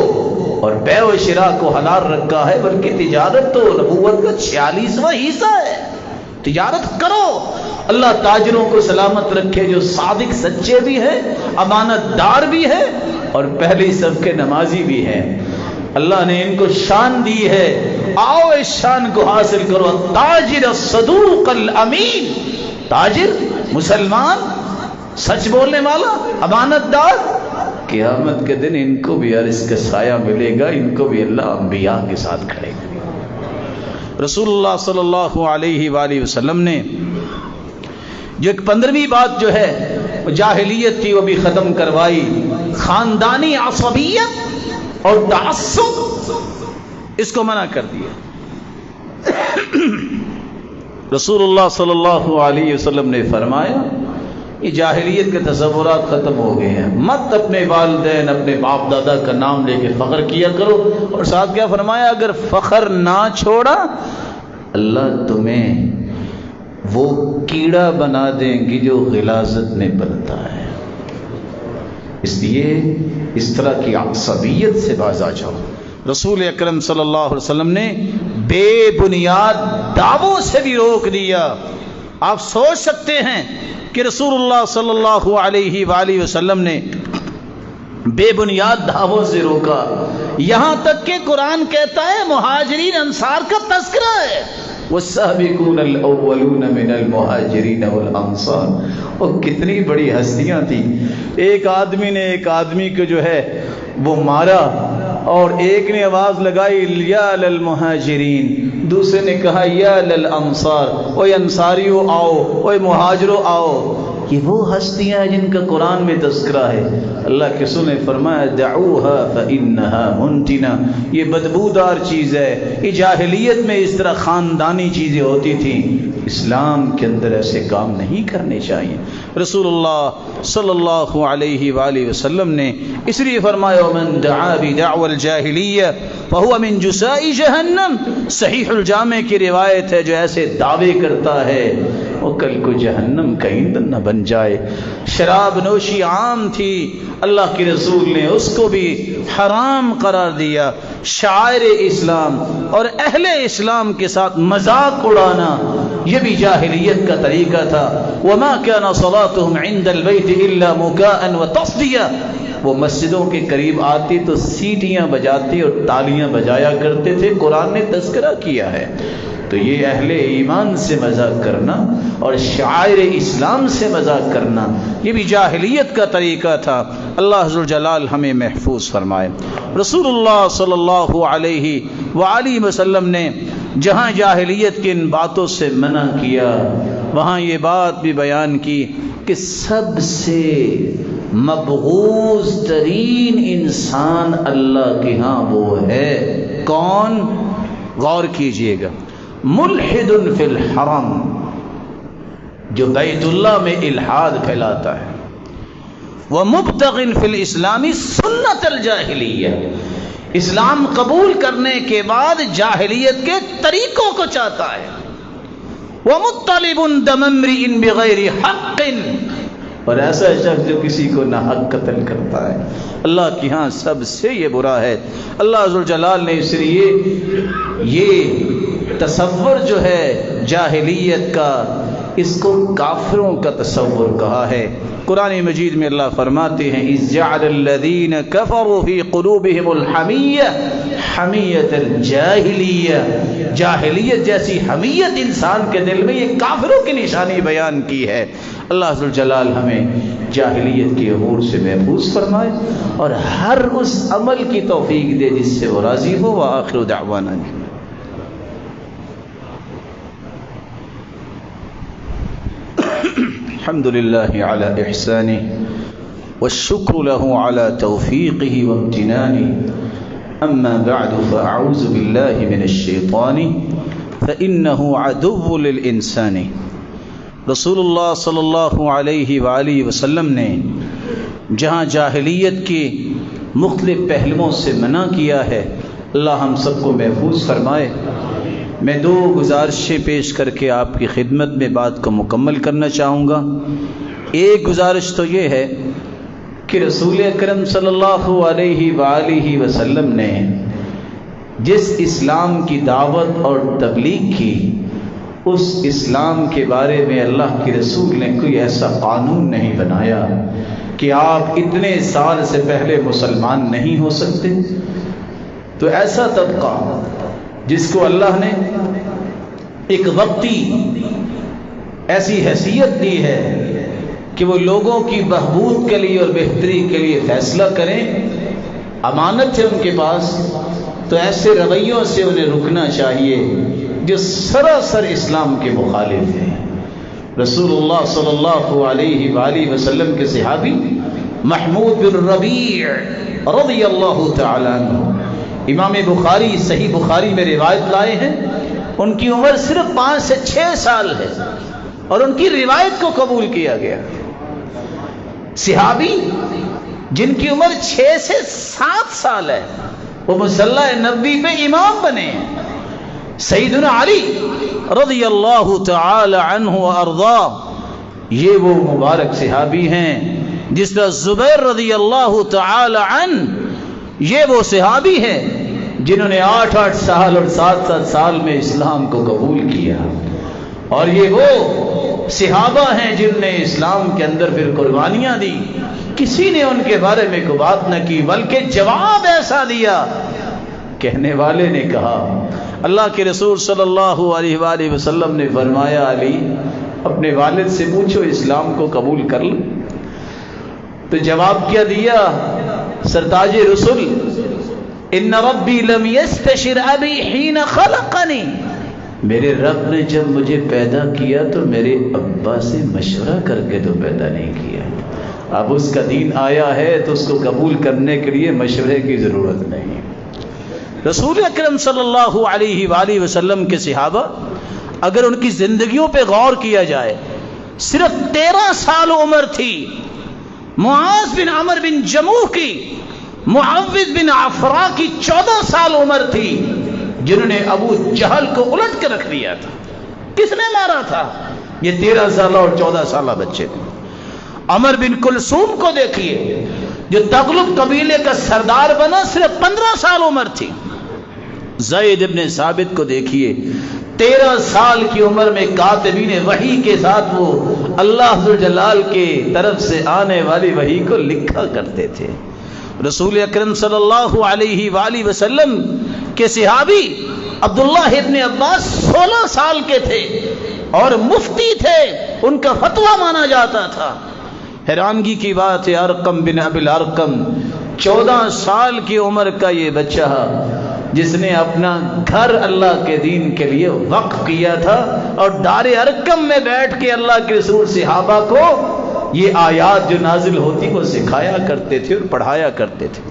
اور بیع و شراء کو حلال رکھا ہے، بلکہ تجارت تو نبوت کا 46واں حصہ ہے، تجارت کرو۔ اللہ تاجروں کو سلامت رکھے، جو صادق سچے بھی ہیں، امانت دار بھی ہیں اور پہلی صف کے نمازی بھی ہیں۔ اللہ نے ان کو شان دی ہے، آؤ اس شان کو حاصل کرو۔ تاجر الصدوق الامین، تاجر مسلمان سچ بولنے والا امانت دار، قیامت کے دن ان کو بھی عرش کا سایہ ملے گا، ان کو بھی اللہ انبیاء کے ساتھ کھڑے گا۔ رسول اللہ صلی اللہ علیہ وآلہ وسلم نے جو ایک 15ویں بات جو ہے جاہلیت تھی وہ بھی ختم کروائی، خاندانی عصبیت اور تعصب، اس کو منع کر دیا۔ رسول اللہ صلی اللہ علیہ وسلم نے فرمایا یہ جاہلیت کے تصورات ختم ہو گئے ہیں، مت اپنے والدین اپنے باپ دادا کا نام لے کے فخر کیا کرو۔ اور ساتھ کیا فرمایا، اگر فخر نہ چھوڑا اللہ تمہیں وہ کیڑا بنا دیں گی جو غلاظت میں پلتا ہے۔ اس لیے اس طرح کی عصبیت سے باز آ جاؤ۔ رسول اکرم صلی اللہ علیہ وسلم نے بے بنیاد دعووں سے بھی روک دیا۔ آپ سوچ سکتے ہیں کہ رسول اللہ صلی اللہ علیہ وآلہ وسلم نے بے بنیاد دعووں سے روکا، یہاں تک کہ قرآن کہتا ہے مہاجرین انصار کا تذکرہ ہے، والسابقون الاولون من المہاجرین والانصار۔ اور کتنی بڑی ہستیاں تھیں، ایک آدمی نے ایک آدمی کو جو ہے وہ مارا اور ایک نے آواز لگائی یا للمہاجرین، دوسرے نے کہا یا للانصار، اوے انصاریو آؤ، اوے مہاجرو آؤ۔ یہ وہ ہستیاں ہیں جن کا قرآن میں تذکرہ ہے۔ اللہ کے رسول نے فرمایا دعوها فإنها منتنہ، یہ بدبودار چیز ہے۔ یہ جاہلیت میں اس طرح خاندانی چیزیں ہوتی تھیں، اسلام کے اندر ایسے کام نہیں کرنے چاہیے۔ رسول اللہ صلی اللہ علیہ وآلہ وسلم نے اس لیے فرمایا ومن دعا بدعوى الجاہلیہ فهو من جزاء جہنم، صحیح الجامع کی روایت ہے، جو ایسے دعوے کرتا ہے وہ کل کو جہنم کا ایندھن نہ بن جائے۔ شراب نوشی عام تھی، اللہ کے رسول نے اس کو بھی حرام قرار دیا۔ شاعر اسلام اور اہل اسلام کے ساتھ مذاق اڑانا یہ بھی جاہلیت کا طریقہ تھا۔ وما كان صلاتهم عند البيت الا مكاء وتصديا، وہ مسجدوں کے قریب آتی تو سیٹیاں بجاتے اور تالیاں بجایا کرتے تھے، قرآن نے تذکرہ کیا ہے۔ تو یہ اہل ایمان سے مذاق کرنا اور شاعر اسلام سے مذاق کرنا یہ بھی جاہلیت کا طریقہ تھا۔ اللہ ذو الجلال ہمیں محفوظ فرمائے۔ رسول اللہ صلی اللہ علیہ وآلہ وسلم نے جہاں جاہلیت کی ان باتوں سے منع کیا، وہاں یہ بات بھی بیان کی کہ سب سے مبغوض ترین انسان اللہ کے ہاں وہ ہے کون؟ غور کیجئے گا، ملحد فی الحرم، جو بیت اللہ میں الحاد پھیلاتا ہے، ومبتغ فی الاسلام سنت الجاہلیہ، اسلام قبول کرنے کے بعد جاہلیت کے طریقوں کو چاہتا ہے، ومطلب دم امرئ بغیر حق، اور ایسا شخص جو کسی کو ناحق قتل کرتا ہے، اللہ کی ہاں سب سے یہ برا ہے۔ اللہ ذوالجلال نے اس لیے یہ تصور جو ہے جاہلیت کا، اس کو کافروں کا تصور کہا ہے۔ قرآن مجید میں اللہ فرماتے ہیں اذ جعل الذین کفروا فی قلوبہم الحمیہ حمیۃ الجاہلیہ، جاہلیت جیسی حمیت انسان کے دل میں، یہ کافروں کی نشانی بیان کی ہے۔ اللہ ذوالجلال ہمیں جاہلیت کے امور سے محفوظ فرمائے اور ہر اس عمل کی توفیق دے جس سے وہ راضی ہو۔ وآخر دعوانا الحمد لله على إحسانه والشكر له على توفيقه وامتنانه أما بعد فأعوذ بالله من الشيطان فإنه عدو للإنسان. رسول اللہ صلی اللہ علیہ وآلہ وسلم نے جہاں جاہلیت کے مختلف پہلوؤں سے منع کیا ہے، اللہ ہم سب کو محفوظ فرمائے. میں دو گزارشیں پیش کر کے آپ کی خدمت میں بات کو مکمل کرنا چاہوں گا. ایک گزارش تو یہ ہے کہ رسول اکرم صلی اللہ علیہ وآلہ وسلم نے جس اسلام کی دعوت اور تبلیغ کی، اس اسلام کے بارے میں اللہ کے رسول نے کوئی ایسا قانون نہیں بنایا کہ آپ اتنے سال سے پہلے مسلمان نہیں ہو سکتے. تو ایسا طبقہ جس کو اللہ نے ایک وقتی ایسی حیثیت دی ہے کہ وہ لوگوں کی بہبود کے لیے اور بہتری کے لیے فیصلہ کریں، امانت ہے ان کے پاس، تو ایسے رویوں سے انہیں رکنا چاہیے جو سراسر اسلام کے مخالف ہیں. رسول اللہ صلی اللہ علیہ وآلہ وسلم کے صحابی محمود بن ربیع رضی اللہ تعالی عنہ، امام بخاری صحیح بخاری میں روایت لائے ہیں. ان کی عمر صرف 5 سے 6 سال ہے اور ان کی روایت کو قبول کیا گیا. صحابی جن کی عمر 6 سے 7 سال ہے وہ مصلی نبوی پہ امام بنے. سیدنا علی رضی اللہ تعالی عنہ وارضا، یہ وہ مبارک صحابی ہیں. جس طرح زبیر رضی اللہ تعالی عنہ، یہ وہ صحابی ہیں جنہوں نے 8 سال اور 7 سال میں اسلام کو قبول کیا. اور یہ وہ صحابہ ہیں جن نے اسلام کے اندر پھر قربانیاں دی. کسی نے ان کے بارے میں کوئی بات نہ کی، بلکہ جواب ایسا دیا. کہنے والے نے کہا، اللہ کے رسول صلی اللہ علیہ وآلہ وسلم نے فرمایا، علی اپنے والد سے پوچھو اسلام کو قبول کر لو. تو جواب کیا دیا سرتاج رسول، ان ربی لم یستشر ابی حین خلقنی، میرے رب نے جب مجھے پیدا کیا تو میرے ابا سے مشورہ کر کے تو پیدا نہیں کیا. اب اس کا دین آیا ہے تو اس کو قبول کرنے کے لیے مشورے کی ضرورت نہیں. رسول اکرم صلی اللہ علیہ وآلہ وسلم کے صحابہ، اگر ان کی زندگیوں پہ غور کیا جائے، صرف 13 سال عمر تھی. معاذ بن عمر بن جموح کی، معوذ بن عفراء کی 14 سال عمر تھی، جنہوں نے ابو جہل کو الٹ کے رکھ دیا تھا. کس نے مارا تھا؟ یہ 13 سالہ اور 14 سالہ بچے تھے. عمر بن کلثوم کو دیکھیے جو تغلب قبیلے کا سردار بنا، صرف 15 سال عمر تھی. زید ابن ثابت کو دیکھیے 13 سال کی عمر میں کاتبین وحی کے ساتھ وہ اللہ ذوالجلال کے طرف سے آنے والی وحی کو لکھا کرتے تھے. رسول اکرم صلی اللہ علیہ وآلہ وسلم کے صحابی عبداللہ ابن عباس 16 سال کے تھے اور مفتی تھے، ان کا فتویٰ مانا جاتا تھا. حیرانگی کی بات ہے، ارقم بن ابی الارقم 14 سال کی عمر کا یہ بچہ جس نے اپنا گھر اللہ کے دین کے لیے وقف کیا تھا اور دار ارقم میں بیٹھ کے اللہ کے رسول صحابہ کو یہ آیات جو نازل ہوتی وہ سکھایا کرتے تھے اور پڑھایا کرتے تھے.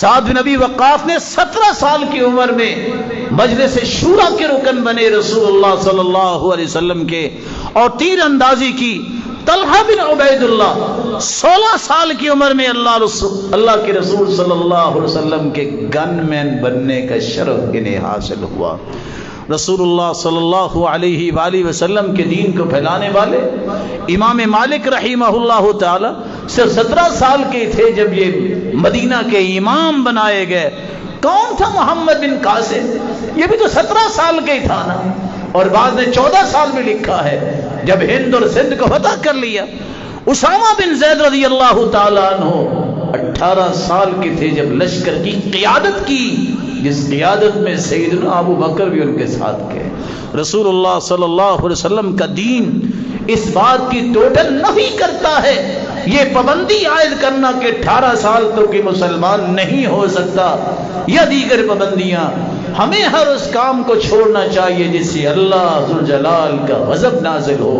سعد بن ابی وقاص نے 17 سال کی عمر میں مجلس شورا کے رکن بنے رسول اللہ صلی اللہ علیہ وسلم کے، اور تیر اندازی کی. طلحہ بن عبید اللہ 16 سال کی عمر میں اللہ کے رسول صلی اللہ علیہ وسلم کے گن مین بننے کا شرف انہیں حاصل ہوا. رسول اللہ صلی اللہ علیہ وآلہ وسلم کے دین کو پھیلانے والے امام مالک رحمہ اللہ تعالی صرف 17 سال کے تھے جب یہ مدینہ کے امام بنائے گئے. کون تھا محمد بن قاسم؟ یہ بھی تو 17 سال کا ہی تھا نا، اور بعد نے 14 سال میں لکھا ہے جب ہند اور سندھ کو فتح کر لیا. اسامہ بن زید رضی اللہ تعالی عنہ 18 سال کے تھے جب لشکر کی قیادت کی، جس قیادت میں سیدنا ابو بکر بھی ان کے ساتھ گئے. رسول اللہ صلی اللہ علیہ وسلم کا دین اس بات کی ٹوٹل نفی کرتا ہے، یہ پابندی عائد کرنا کہ 18 سال تو کہ مسلمان نہیں ہو سکتا یا دیگر پابندیاں. ہمیں ہر اس کام کو چھوڑنا چاہیے جس سے اللہ ذوالجلال کا غضب نازل ہو۔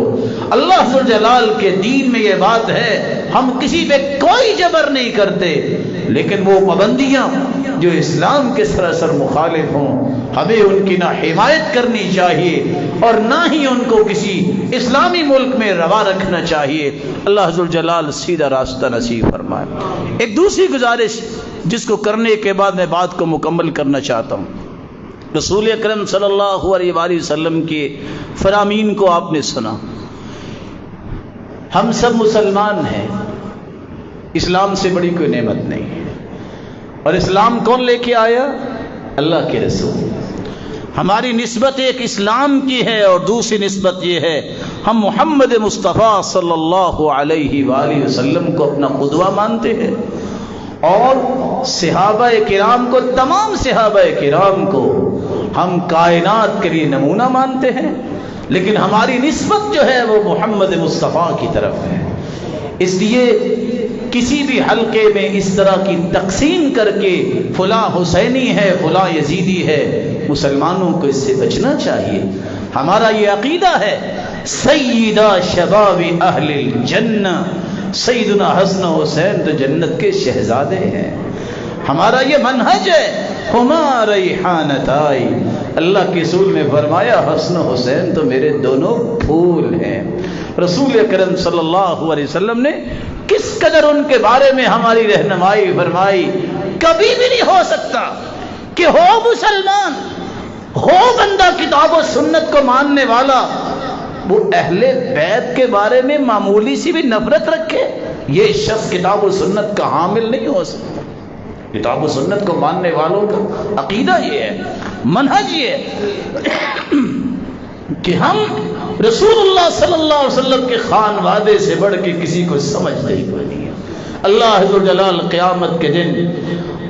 اللہ ذوالجلال کے دین میں یہ بات ہے، ہم کسی پہ کوئی جبر نہیں کرتے، لیکن وہ پابندیاں جو اسلام کے سراسر مخالف ہوں ہمیں ان کی نہ حمایت کرنی چاہیے اور نہ ہی ان کو کسی اسلامی ملک میں روا رکھنا چاہیے۔ اللہ ذوالجلال سیدھا راستہ نصیب فرمائے۔ ایک دوسری گزارش جس کو کرنے کے بعد میں بات کو مکمل کرنا چاہتا ہوں، رسول اکرم صلی اللہ علیہ وآلہ وسلم کے فرامین کو آپ نے سنا۔ ہم سب مسلمان ہیں، اسلام سے بڑی کوئی نعمت نہیں ہے، اور اسلام کون لے کے آیا؟ اللہ کے رسول۔ ہماری نسبت ایک اسلام کی ہے اور دوسری نسبت یہ ہے ہم محمد مصطفیٰ صلی اللہ علیہ وآلہ وسلم کو اپنا قدوہ مانتے ہیں، اور صحابہ کرام کو، تمام صحابہ کرام کو ہم کائنات کے لیے نمونہ مانتے ہیں، لیکن ہماری نسبت جو ہے وہ محمد مصطفیٰ کی طرف ہے۔ اس لیے کسی بھی حلقے میں اس طرح کی تقسیم کر کے فلاں حسینی ہے فلاں یزیدی ہے، مسلمانوں کو اس سے بچنا چاہیے۔ ہمارا یہ عقیدہ ہے، سیدہ شباب اہل الجنہ، سیدنا حسن و حسین تو جنت کے شہزادے ہیں۔ ہمارا یہ منہج ہے، ہما ریحانتائی، اللہ کے رسول نے فرمایا حسن و حسین تو میرے دونوں پھول ہیں۔ رسول اکرم صلی اللہ علیہ وسلم نے کس قدر ان کے بارے میں ہماری رہنمائی فرمائی۔ کبھی بھی نہیں ہو سکتا کہ ہو مسلمان، ہو بندہ کتاب و سنت کو ماننے والا، وہ اہل بیت کے بارے میں معمولی سی بھی نفرت رکھے، یہ شخص کتاب و سنت کا حامل نہیں ہو سکتا۔ کتاب و سنت کو ماننے والوں کا عقیدہ یہ ہے، منہج یہ ہے کہ ہم رسول اللہ صلی اللہ علیہ وسلم کے خان وعدے سے بڑھ کے کسی کو سمجھتے ہی کوئی نہیں ہے۔ اللہ ذوالجلال قیامت کے دن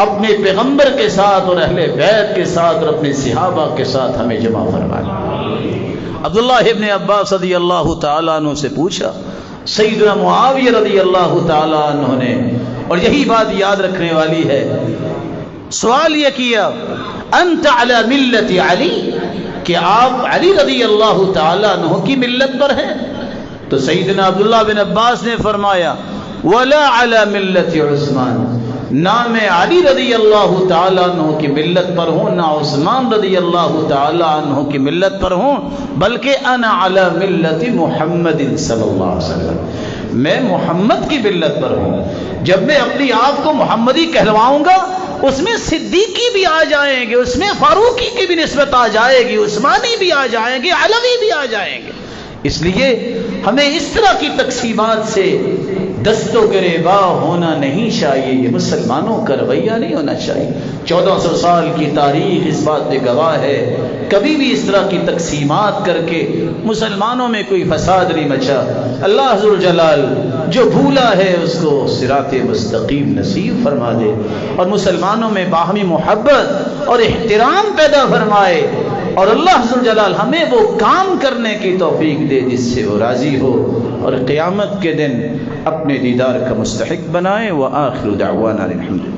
اپنے پیغمبر کے ساتھ اور اہل بیت کے ساتھ اور اپنے صحابہ کے ساتھ ہمیں جمع فرمائے۔ عبداللہ ابن عباس رضی اللہ تعالیٰ عنہ سے پوچھا سیدنا معاویہ رضی اللہ تعالیٰ عنہ نے، اور یہی بات یاد رکھنے والی ہے، سوال یہ کیا انت علی ملت علی، کہ آپ علی رضی اللہ تعالیٰ عنہ کی ملت پر ہیں؟ تو سیدنا عبداللہ بن عباس نے فرمایا ولا علی ملت عثمان، نہ میں علی رضی اللہ تعالیٰ عنہ کی ملت پر ہوں، نہ عثمان رضی اللہ تعالیٰ عنہ کی ملت پر ہوں، بلکہ انا علی ملت محمد صلی اللہ علیہ وسلم، میں محمد کی ملت پر ہوں۔ جب میں اپنی آپ کو محمدی کہلواؤں گا اس میں صدیقی بھی آ جائیں گے، اس میں فاروقی کی بھی نسبت آ جائے گی، عثمانی بھی آ جائیں گے، علوی بھی آ جائیں گے۔ اس لیے ہمیں اس طرح کی تقسیمات سے دست و گریباں ہونا نہیں چاہیے، یہ مسلمانوں کا رویہ نہیں ہونا چاہیے۔ 1400 سال کی تاریخ اس بات پہ گواہ ہے، کبھی بھی اس طرح کی تقسیمات کر کے مسلمانوں میں کوئی فساد نہیں مچا۔ اللہ ذوالجلال جو بھولا ہے اس کو صراط مستقیم نصیب فرما دے، اور مسلمانوں میں باہمی محبت اور احترام پیدا فرمائے، اور اللہ ذوالجلال ہمیں وہ کام کرنے کی توفیق دے جس سے وہ راضی ہو، اور قیامت کے دن اپنے دیدار کا مستحق بنائے۔ وآخر دعوانا الحمد للہ۔